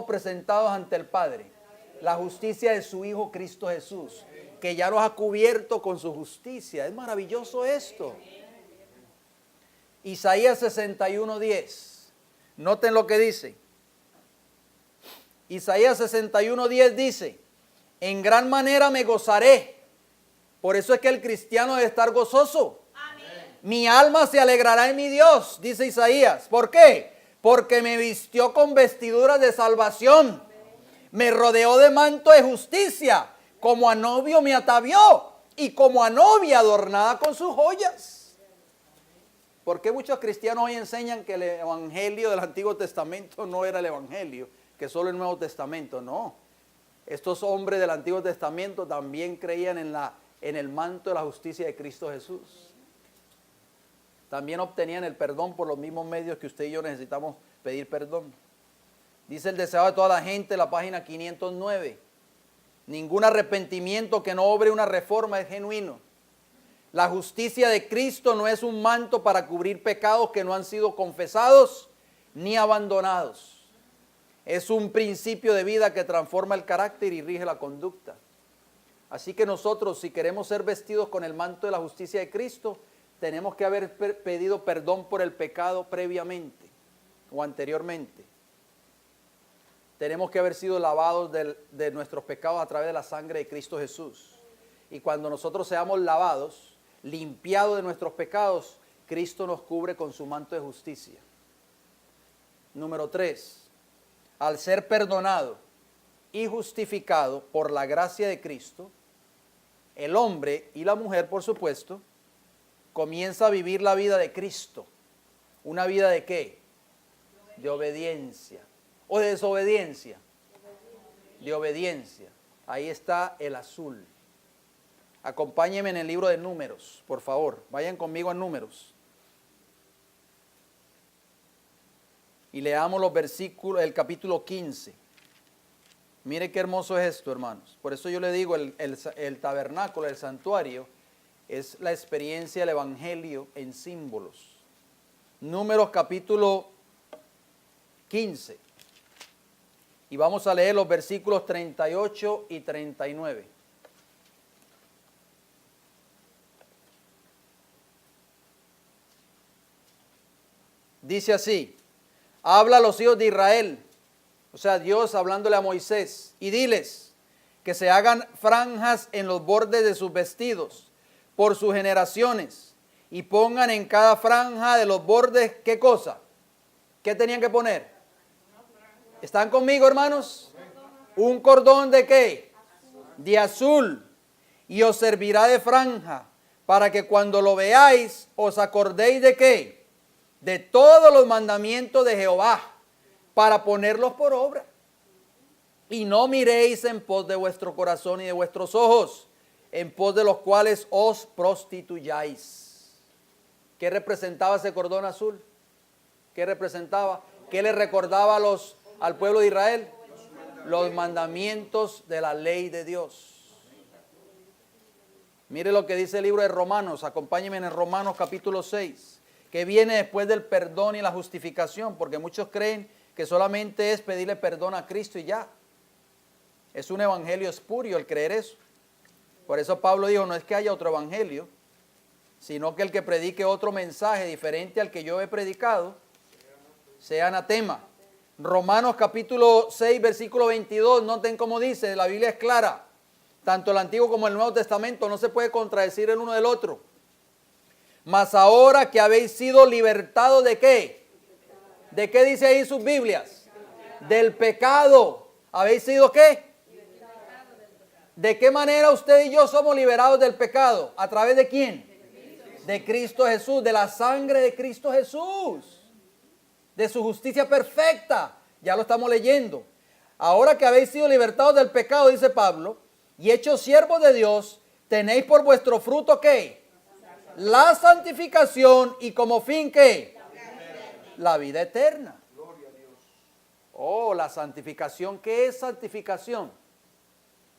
presentados ante el Padre? La justicia de su Hijo Cristo Jesús, que ya nos ha cubierto con su justicia. Es maravilloso esto. Isaías 61:10. Noten lo que dice. Isaías 61:10 dice, en gran manera me gozaré. Por eso es que el cristiano debe estar gozoso. Amén. Mi alma se alegrará en mi Dios, dice Isaías. ¿Por qué? Porque me vistió con vestiduras de salvación. Me rodeó de manto de justicia. Como a novio me atavió y como a novia adornada con sus joyas. ¿Por qué muchos cristianos hoy enseñan que el evangelio del Antiguo Testamento no era el evangelio, que solo el Nuevo Testamento? No. Estos hombres del Antiguo Testamento también creían en el manto de la justicia de Cristo Jesús. También obtenían el perdón por los mismos medios que usted y yo necesitamos pedir perdón. Dice el deseo de toda la gente, la página 509. Ningún arrepentimiento que no obre una reforma es genuino. La justicia de Cristo no es un manto para cubrir pecados que no han sido confesados ni abandonados. Es un principio de vida que transforma el carácter y rige la conducta. Así que nosotros, si queremos ser vestidos con el manto de la justicia de Cristo, tenemos que haber pedido perdón por el pecado previamente o anteriormente. Tenemos que haber sido lavados de nuestros pecados a través de la sangre de Cristo Jesús. Y cuando nosotros seamos lavados, limpiados de nuestros pecados, Cristo nos cubre con su manto de justicia. Número 3. Al ser perdonado y justificado por la gracia de Cristo, el hombre y la mujer, por supuesto, comienza a vivir la vida de Cristo. ¿Una vida de qué? De obediencia. ¿O de desobediencia? De obediencia. Ahí está el azul. Acompáñenme en el libro de Números, por favor. Vayan conmigo a Números. Y leamos los versículos, el capítulo 15. Mire qué hermoso es esto, hermanos. Por eso yo le digo, el tabernáculo, el santuario, es la experiencia del evangelio en símbolos. Números capítulo 15. Y vamos a leer los versículos 38 y 39. Dice así, habla a los hijos de Israel, o sea, Dios hablándole a Moisés, y diles que se hagan franjas en los bordes de sus vestidos por sus generaciones, y pongan en cada franja de los bordes, ¿qué cosa? ¿Qué tenían que poner? ¿Están conmigo, hermanos? ¿Un cordón de qué? De azul, y os servirá de franja, para que cuando lo veáis os acordéis de qué? De todos los mandamientos de Jehová, para ponerlos por obra. Y no miréis en pos de vuestro corazón y de vuestros ojos, en pos de los cuales os prostituyáis. ¿Qué representaba ese cordón azul? ¿Qué representaba? ¿Qué le recordaba al pueblo de Israel? Los mandamientos de la ley de Dios. Mire lo que dice el libro de Romanos, acompáñenme en Romanos capítulo 6, que viene después del perdón y la justificación, porque muchos creen que solamente es pedirle perdón a Cristo y ya. Es un evangelio espurio el creer eso. Por eso Pablo dijo, no es que haya otro evangelio, sino que el que predique otro mensaje diferente al que yo he predicado, sea anatema. Romanos capítulo 6, versículo 22, noten cómo dice, la Biblia es clara. Tanto el Antiguo como el Nuevo Testamento no se puede contradecir el uno del otro. Mas ahora que habéis sido libertados ¿de qué? ¿De qué dice ahí en sus Biblias? Del pecado. ¿Habéis sido qué? ¿De qué manera usted y yo somos liberados del pecado? ¿A través de quién? De Cristo Jesús, de la sangre de Cristo Jesús, de su justicia perfecta. Ya lo estamos leyendo. Ahora que habéis sido libertados del pecado, dice Pablo, y hechos siervos de Dios, tenéis por vuestro fruto ¿qué? La santificación y como fin ¿qué? La vida eterna. Oh, la santificación. ¿Qué es santificación?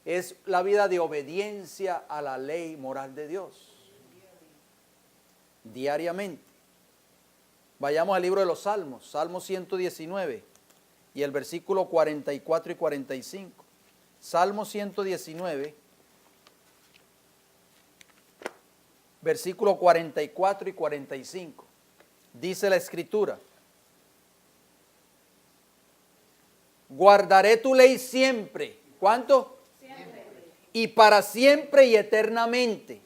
Es la vida de obediencia a la ley moral de Dios. Diariamente. Vayamos al libro de los Salmos, Salmo 119 y el versículo 44 y 45. Salmo 119, versículo 44 y 45. Dice la Escritura: guardaré tu ley siempre. ¿Cuánto? Siempre. Y para siempre y eternamente.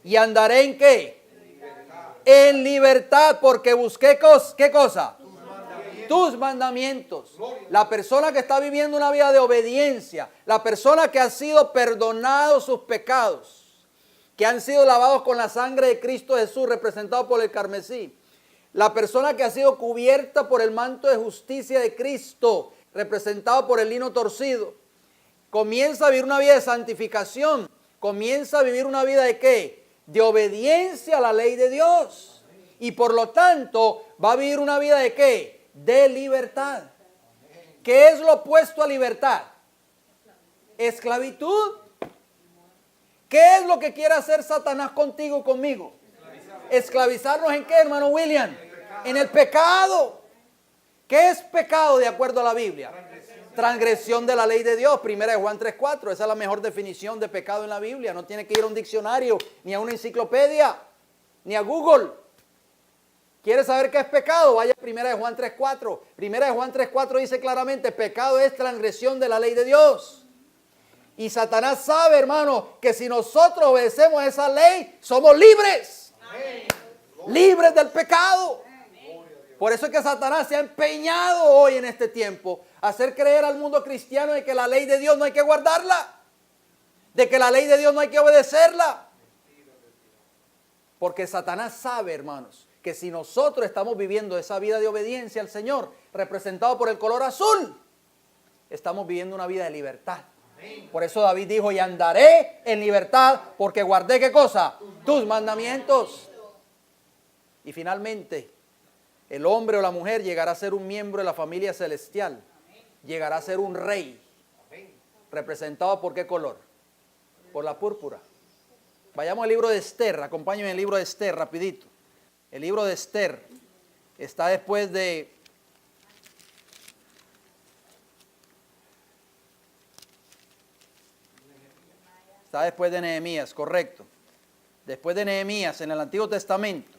¿Y andaré en qué? En libertad, porque busqué ¿qué cosa? Tus mandamientos. La persona que está viviendo una vida de obediencia, la persona que ha sido perdonado sus pecados, que han sido lavados con la sangre de Cristo Jesús, representado por el carmesí, la persona que ha sido cubierta por el manto de justicia de Cristo, representado por el lino torcido, comienza a vivir una vida de santificación, comienza a vivir una vida de ¿qué? De obediencia a la ley de Dios. Y por lo tanto va a vivir una vida de ¿qué? De libertad. ¿Qué es lo opuesto a libertad? Esclavitud. ¿Qué es lo que quiere hacer Satanás contigo y conmigo? ¿Esclavizarnos en qué, hermano William? En el pecado. ¿Qué es pecado de acuerdo a la Biblia? Transgresión de la ley de Dios. Primera de Juan 3:4. Esa es la mejor definición de pecado en la Biblia. No tiene que ir a un diccionario, ni a una enciclopedia, ni a Google. ¿Quiere saber qué es pecado? Vaya a Primera de Juan 3:4. Primera de Juan 3:4 dice claramente, pecado es transgresión de la ley de Dios. Y Satanás sabe, hermano, que si nosotros obedecemos esa ley, somos libres. Amén. Libres del pecado. Amén. Por eso es que Satanás se ha empeñado hoy en este tiempo a hacer creer al mundo cristiano de que la ley de Dios no hay que guardarla, de que la ley de Dios no hay que obedecerla. Porque Satanás sabe, hermanos, que si nosotros estamos viviendo esa vida de obediencia al Señor, representado por el color azul, estamos viviendo una vida de libertad. Por eso David dijo, y andaré en libertad porque guardé ¿qué cosa? Tus mandamientos. Y finalmente, el hombre o la mujer llegará a ser un miembro de la familia celestial. Llegará a ser un rey. ¿Representado por qué color? Por la púrpura. Vayamos al libro de Esther, acompáñenme en el libro de Esther rapidito. El libro de Esther está después de... Está después de Nehemías, correcto. Después de Nehemías en el Antiguo Testamento.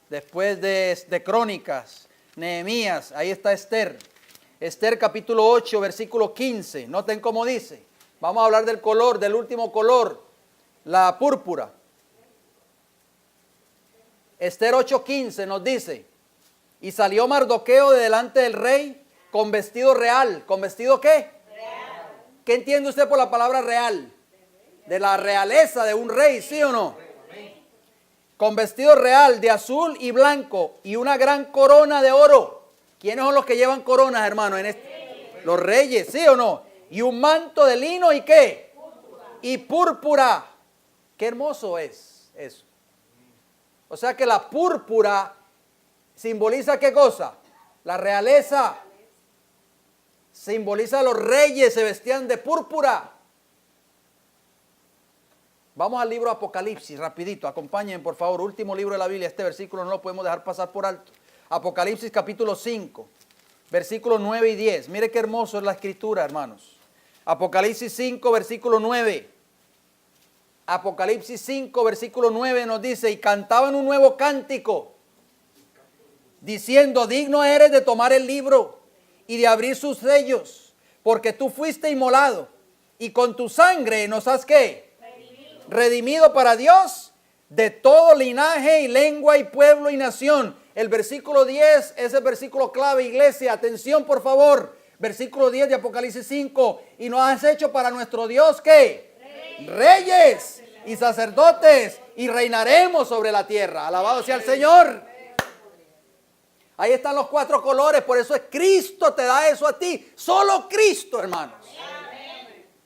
Después de Crónicas, Nehemías, ahí está Esther. Esther capítulo 8, versículo 15. Noten cómo dice. Vamos a hablar del color, del último color, la púrpura. Esther 8:15 nos dice, y salió Mardoqueo de delante del rey con vestido real. ¿Con vestido qué? Real. ¿Qué entiende usted por la palabra real? De la realeza de un rey, ¿sí o no? Con vestido real de azul y blanco y una gran corona de oro. ¿Quiénes son los que llevan coronas, hermano? Los reyes, ¿sí o no? Y un manto de lino y ¿qué? Y púrpura. Qué hermoso es eso. O sea que la púrpura simboliza ¿qué cosa? La realeza. Simboliza a los reyes, se vestían de púrpura. Vamos al libro Apocalipsis, rapidito, acompáñenme por favor, último libro de la Biblia, este versículo no lo podemos dejar pasar por alto. Apocalipsis capítulo 5, versículos 9 y 10. Mire qué hermoso es la escritura, hermanos. Apocalipsis 5, versículo 9. Apocalipsis 5, versículo 9 nos dice, y cantaban un nuevo cántico, diciendo, digno eres de tomar el libro y de abrir sus sellos, porque tú fuiste inmolado, y con tu sangre nos has ¿qué? Redimido para Dios de todo linaje y lengua y pueblo y nación. El versículo 10 es el versículo clave, iglesia. Atención, por favor. Versículo 10 de Apocalipsis 5. Y nos has hecho para nuestro Dios, ¿qué? Reyes y sacerdotes, y reinaremos sobre la tierra. Alabado sea el Señor. Ahí están los 4 colores. Por eso es Cristo te da eso a ti. Solo Cristo, hermanos,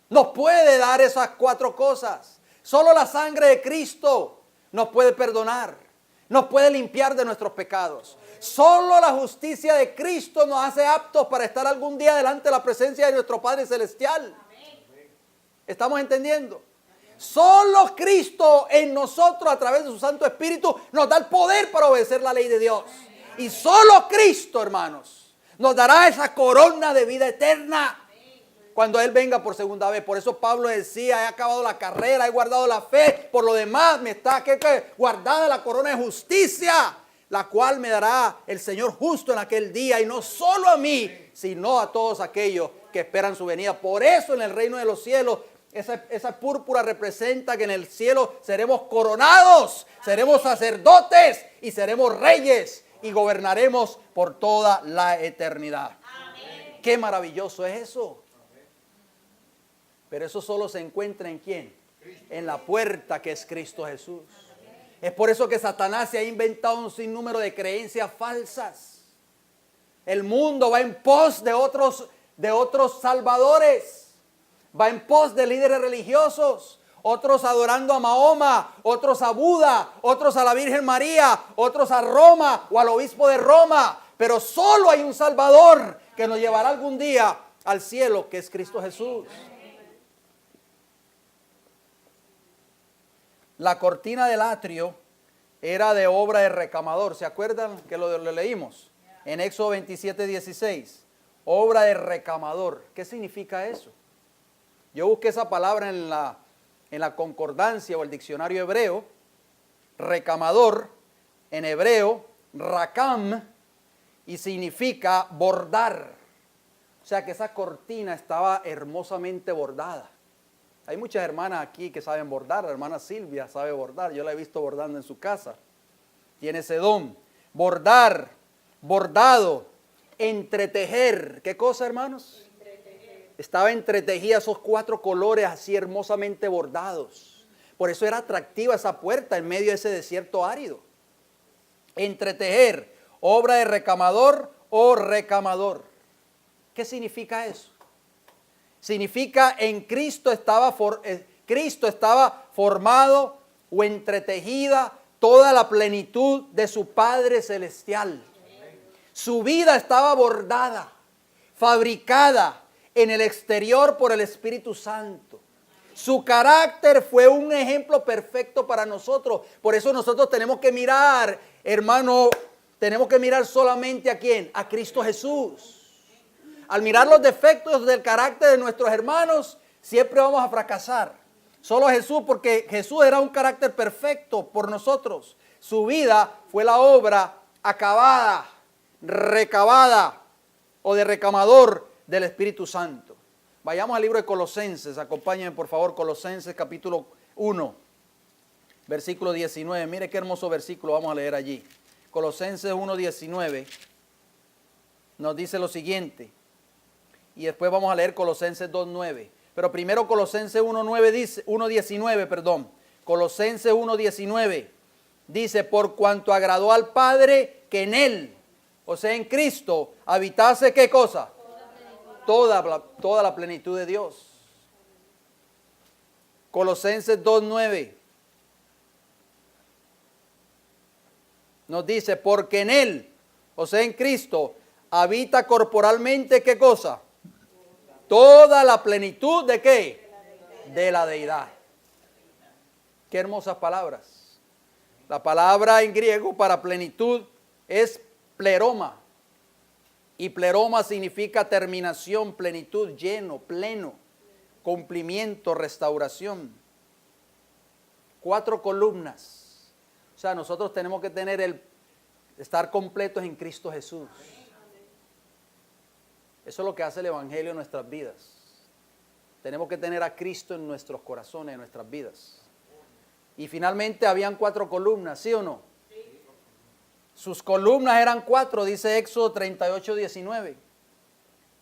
nos puede dar esas 4 cosas. Solo la sangre de Cristo nos puede perdonar, nos puede limpiar de nuestros pecados. Solo la justicia de Cristo nos hace aptos para estar algún día delante de la presencia de nuestro Padre Celestial. ¿Estamos entendiendo? Solo Cristo en nosotros, a través de su Santo Espíritu, nos da el poder para obedecer la ley de Dios. Y solo Cristo, hermanos, nos dará esa corona de vida eterna cuando Él venga por segunda vez. Por eso Pablo decía, he acabado la carrera, he guardado la fe, por lo demás me está guardada la corona de justicia, la cual me dará el Señor justo en aquel día, y no solo a mí, sino a todos aquellos que esperan su venida. Por eso en el reino de los cielos, esa púrpura representa que en el cielo seremos coronados, seremos sacerdotes y seremos reyes y gobernaremos por toda la eternidad. Amén. Qué maravilloso es eso. Pero eso solo se encuentra ¿en quién? En la puerta, que es Cristo Jesús. Es por eso que Satanás se ha inventado un sinnúmero de creencias falsas. El mundo va en pos de otros salvadores. Va en pos de líderes religiosos. Otros adorando a Mahoma, otros a Buda, otros a la Virgen María, otros a Roma o al obispo de Roma. Pero solo hay un Salvador que nos llevará algún día al cielo, que es Cristo Jesús. La cortina del atrio era de obra de recamador. ¿Se acuerdan que lo leímos? En Éxodo 27:16. Obra de recamador. ¿Qué significa eso? Yo busqué esa palabra en la concordancia o el diccionario hebreo. Recamador, en hebreo, rakam, y significa bordar. O sea que esa cortina estaba hermosamente bordada. Hay muchas hermanas aquí que saben bordar. La hermana Silvia sabe bordar. Yo la he visto bordando en su casa. Tiene ese don. Bordar, bordado, entretejer. ¿Qué cosa, hermanos? Entretejer. Estaba entretejida esos 4 colores así hermosamente bordados. Por eso era atractiva esa puerta en medio de ese desierto árido. Entretejer, obra de recamador o recamador. ¿Qué significa eso? Significa en Cristo estaba formado o entretejida toda la plenitud de su Padre Celestial. Su vida estaba bordada, fabricada en el exterior por el Espíritu Santo. Su carácter fue un ejemplo perfecto para nosotros. Por eso nosotros tenemos que mirar, hermano, tenemos que mirar solamente ¿a quién? A Cristo Jesús. Al mirar los defectos del carácter de nuestros hermanos, siempre vamos a fracasar. Solo Jesús, porque Jesús era un carácter perfecto por nosotros. Su vida fue la obra acabada, recabada o de recamador del Espíritu Santo. Vayamos al libro de Colosenses, acompáñenme por favor, Colosenses capítulo 1, versículo 19. Mire qué hermoso versículo vamos a leer allí. Colosenses 1:19 nos dice lo siguiente. Y después vamos a leer Colosenses 2:9. Pero primero Colosenses 1:9 dice, 1:19, perdón. Colosenses 1:19 dice, por cuanto agradó al Padre que en Él, o sea, en Cristo, habitase ¿qué cosa? Toda la plenitud de Dios. Colosenses 2:9 nos dice, porque en Él, o sea, en Cristo, habita corporalmente ¿qué cosa? Toda la plenitud ¿de qué? De la deidad. Qué hermosas palabras. La palabra en griego para plenitud es pleroma. Y pleroma significa terminación, plenitud, lleno, pleno, cumplimiento, restauración. 4 columnas. O sea, nosotros tenemos que tener estar completos en Cristo Jesús. Eso es lo que hace el Evangelio en nuestras vidas. Tenemos que tener a Cristo en nuestros corazones, en nuestras vidas. Y finalmente habían 4 columnas, ¿sí o no? Sí. Sus columnas eran 4, dice Éxodo 38:19.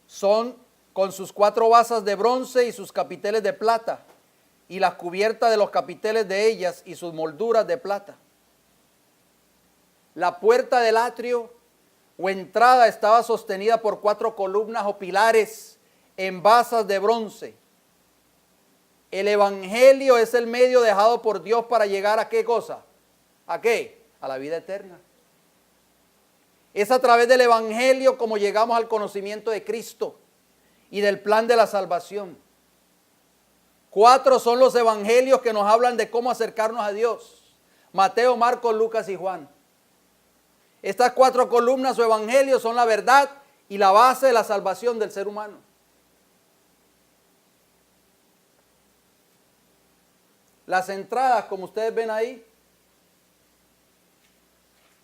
Son con sus 4 basas de bronce y sus capiteles de plata, y las cubiertas de los capiteles de ellas y sus molduras de plata. La puerta del atrio o entrada estaba sostenida por 4 columnas o pilares en basas de bronce. El Evangelio es el medio dejado por Dios para llegar a ¿qué cosa? ¿A qué? A la vida eterna. Es a través del Evangelio como llegamos al conocimiento de Cristo y del plan de la salvación. 4 son los evangelios que nos hablan de cómo acercarnos a Dios: Mateo, Marcos, Lucas y Juan. Estas 4 columnas o evangelios son la verdad y la base de la salvación del ser humano. Las entradas, como ustedes ven ahí,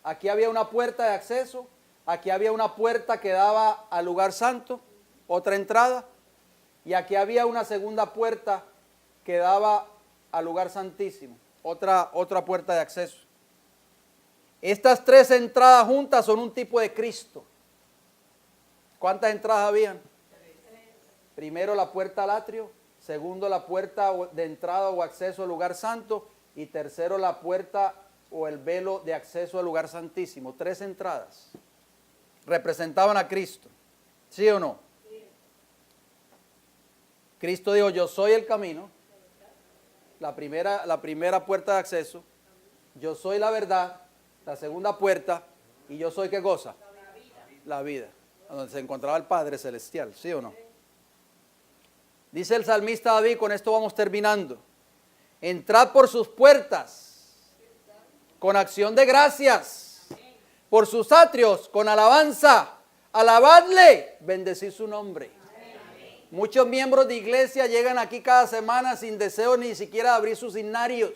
aquí había una puerta de acceso, aquí había una puerta que daba al lugar santo, otra entrada, y aquí había una segunda puerta que daba al lugar santísimo, otra puerta de acceso. Estas 3 entradas juntas son un tipo de Cristo. ¿Cuántas entradas habían? Primero la puerta al atrio, segundo la puerta de entrada o acceso al lugar santo, y tercero la puerta o el velo de acceso al lugar santísimo. 3 entradas representaban a Cristo, ¿sí o no? Sí. Cristo dijo: yo soy el camino, la primera puerta de acceso, yo soy la verdad, la segunda puerta, y yo soy ¿qué cosa? La vida, donde se encontraba el Padre Celestial, ¿sí o no? Dice el salmista David, con esto vamos terminando: entrad por sus puertas con acción de gracias, por sus atrios con alabanza, alabadle, bendecid su nombre. Muchos miembros de iglesia llegan aquí cada semana sin deseo ni siquiera de abrir sus himnarios.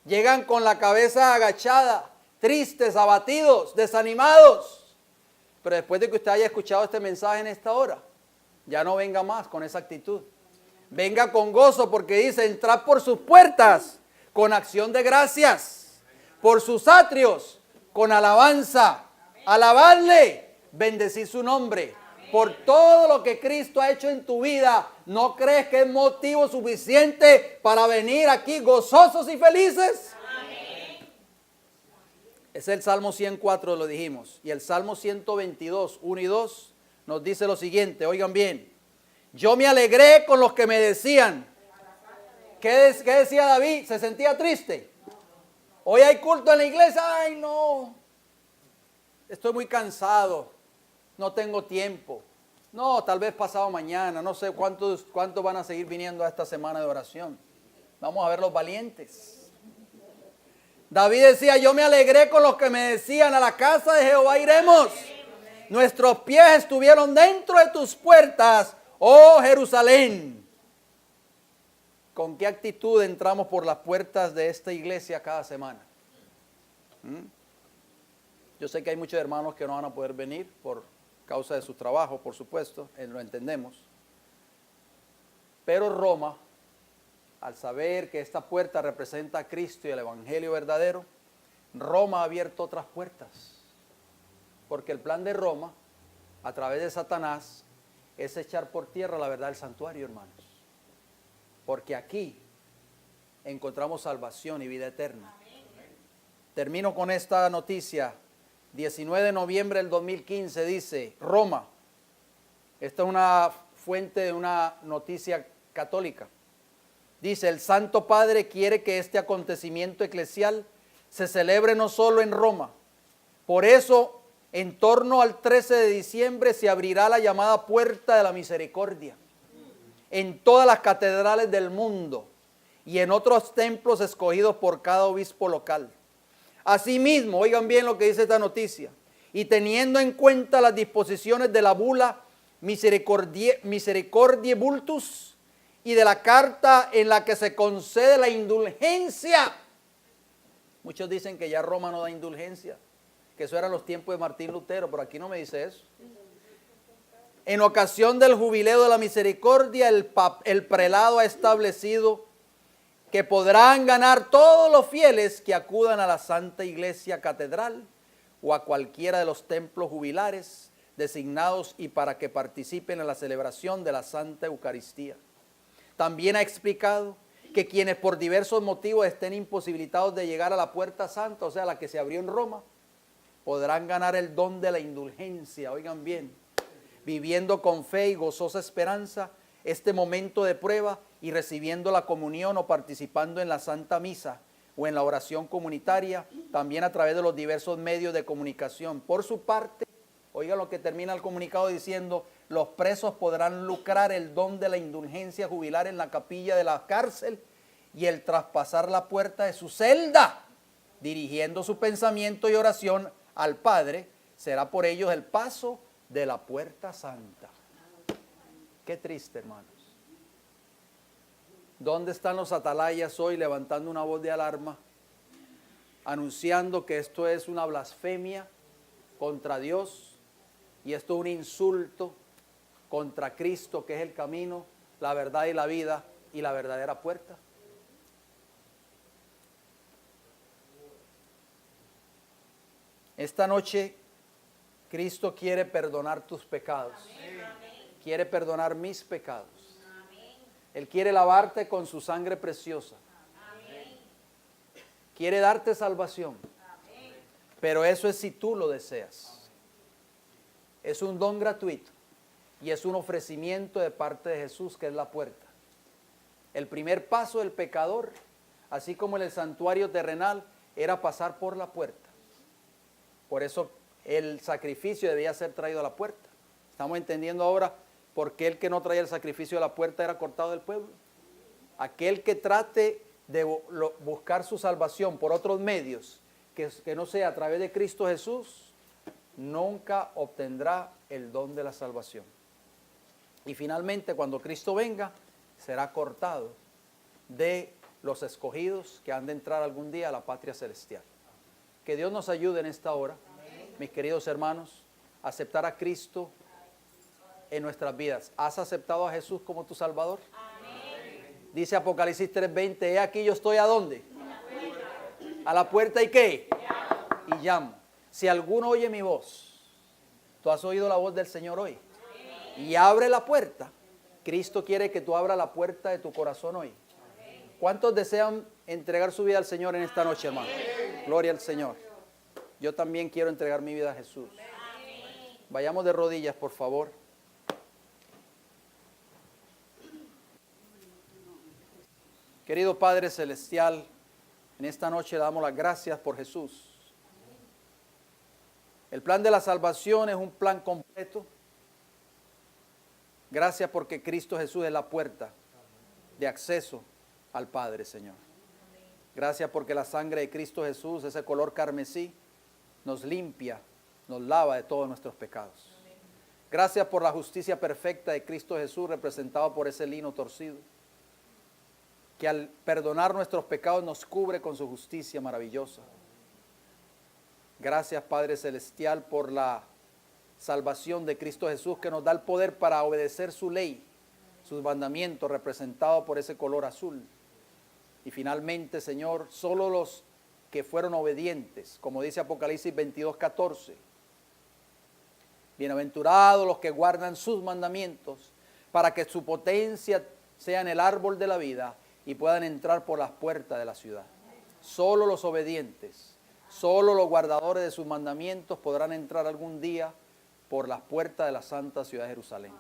Llegan con la cabeza agachada, tristes, abatidos, desanimados. Pero después de que usted haya escuchado este mensaje en esta hora, ya no venga más con esa actitud. Venga con gozo, porque dice: entrad por sus puertas con acción de gracias, por sus atrios con alabanza, alabadle, bendecid su nombre. Por todo lo que Cristo ha hecho en tu vida, ¿no crees que es motivo suficiente para venir aquí gozosos y felices? Amén. Es el Salmo 104, lo dijimos. Y el Salmo 122, 1 y 2, nos dice lo siguiente, oigan bien: yo me alegré con los que me decían. ¿Qué decía David? ¿Se sentía triste? Hoy hay culto en la iglesia. Ay, no, estoy muy cansado, no tengo tiempo. No, tal vez pasado mañana, no sé cuántos van a seguir viniendo a esta semana de oración. Vamos a ver los valientes. David decía: yo me alegré con los que me decían, a la casa de Jehová iremos. Nuestros pies estuvieron dentro de tus puertas, oh Jerusalén. ¿Con qué actitud entramos por las puertas de esta iglesia cada semana? Yo sé que hay muchos hermanos que no van a poder venir por causa de su trabajo, por supuesto, lo entendemos. Pero Roma, al saber que esta puerta representa a Cristo y el Evangelio verdadero, Roma ha abierto otras puertas. Porque el plan de Roma, a través de Satanás, es echar por tierra la verdad del santuario, hermanos. Porque aquí encontramos salvación y vida eterna. Termino con esta noticia. 19 de noviembre del 2015, dice, Roma. Esta es una fuente de una noticia católica. Dice, el Santo Padre quiere que este acontecimiento eclesial se celebre no solo en Roma. Por eso, en torno al 13 de diciembre se abrirá la llamada Puerta de la Misericordia en todas las catedrales del mundo y en otros templos escogidos por cada obispo local. Asimismo, oigan bien lo que dice esta noticia, y teniendo en cuenta las disposiciones de la bula Misericordiae Vultus y de la carta en la que se concede la indulgencia. Muchos dicen que ya Roma no da indulgencia, que eso eran los tiempos de Martín Lutero, pero aquí no me dice eso. En ocasión del jubileo de la misericordia, el prelado ha establecido que podrán ganar todos los fieles que acudan a la Santa Iglesia Catedral o a cualquiera de los templos jubilares designados y para que participen en la celebración de la Santa Eucaristía. También ha explicado que quienes por diversos motivos estén imposibilitados de llegar a la Puerta Santa, o sea, la que se abrió en Roma, podrán ganar el don de la indulgencia, oigan bien, viviendo con fe y gozosa esperanza este momento de prueba y recibiendo la comunión o participando en la Santa Misa o en la oración comunitaria, también a través de los diversos medios de comunicación. Por su parte, oigan lo que termina el comunicado diciendo, los presos podrán lucrar el don de la indulgencia jubilar en la capilla de la cárcel y el traspasar la puerta de su celda, dirigiendo su pensamiento y oración al Padre, será por ellos el paso de la Puerta Santa. Qué triste, hermanos. ¿Dónde están los atalayas hoy levantando una voz de alarma, anunciando que esto es una blasfemia contra Dios y esto es un insulto contra Cristo, que es el camino, la verdad y la vida y la verdadera puerta? Esta noche Cristo quiere perdonar tus pecados. Quiere perdonar mis pecados. Él quiere lavarte con su sangre preciosa. Quiere darte salvación. Pero eso es si tú lo deseas. Es un don gratuito y es un ofrecimiento de parte de Jesús, que es la puerta. El primer paso del pecador, así como en el santuario terrenal, era pasar por la puerta. Por eso el sacrificio debía ser traído a la puerta. Estamos entendiendo ahora por qué el que no traía el sacrificio a la puerta era cortado del pueblo. Aquel que trate de buscar su salvación por otros medios, que no sea a través de Cristo Jesús, nunca obtendrá el don de la salvación. Y finalmente, cuando Cristo venga, será cortado de los escogidos que han de entrar algún día a la patria celestial. Que Dios nos ayude en esta hora, mis queridos hermanos, a aceptar a Cristo en nuestras vidas. ¿Has aceptado a Jesús como tu Salvador? Amén. Dice Apocalipsis 3:20, he aquí yo estoy ¿a dónde? A la puerta, ¿y qué? Y llamo. Si alguno oye mi voz, tú has oído la voz del Señor hoy, y abre la puerta. Cristo quiere que tú abras la puerta de tu corazón hoy. ¿Cuántos desean entregar su vida al Señor en esta noche, hermano? Gloria al Señor. Yo también quiero entregar mi vida a Jesús. Vayamos de rodillas, por favor. Querido Padre Celestial, en esta noche damos las gracias por Jesús. El plan de la salvación es un plan completo. Gracias porque Cristo Jesús es la puerta de acceso al Padre, Señor. Gracias porque la sangre de Cristo Jesús, ese color carmesí, nos limpia, nos lava de todos nuestros pecados. Gracias por la justicia perfecta de Cristo Jesús, representado por ese lino torcido, que al perdonar nuestros pecados nos cubre con su justicia maravillosa. Gracias, Padre Celestial, por la salvación de Cristo Jesús, que nos da el poder para obedecer su ley, sus mandamientos, representados por ese color azul. Y finalmente, Señor, solo los que fueron obedientes, como dice Apocalipsis 22:14, bienaventurados los que guardan sus mandamientos, para que su potencia sea en el árbol de la vida y puedan entrar por las puertas de la ciudad. Solo los obedientes Solo los guardadores de sus mandamientos podrán entrar algún día por las puertas de la santa ciudad de Jerusalén.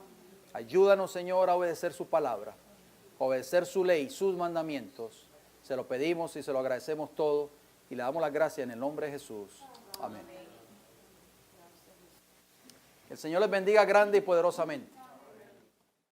Ayúdanos, Señor, a obedecer su palabra, obedecer su ley, sus mandamientos. Se lo pedimos y se lo agradecemos todo y le damos las gracias en el nombre de Jesús. Amén. El Señor les bendiga grande y poderosamente.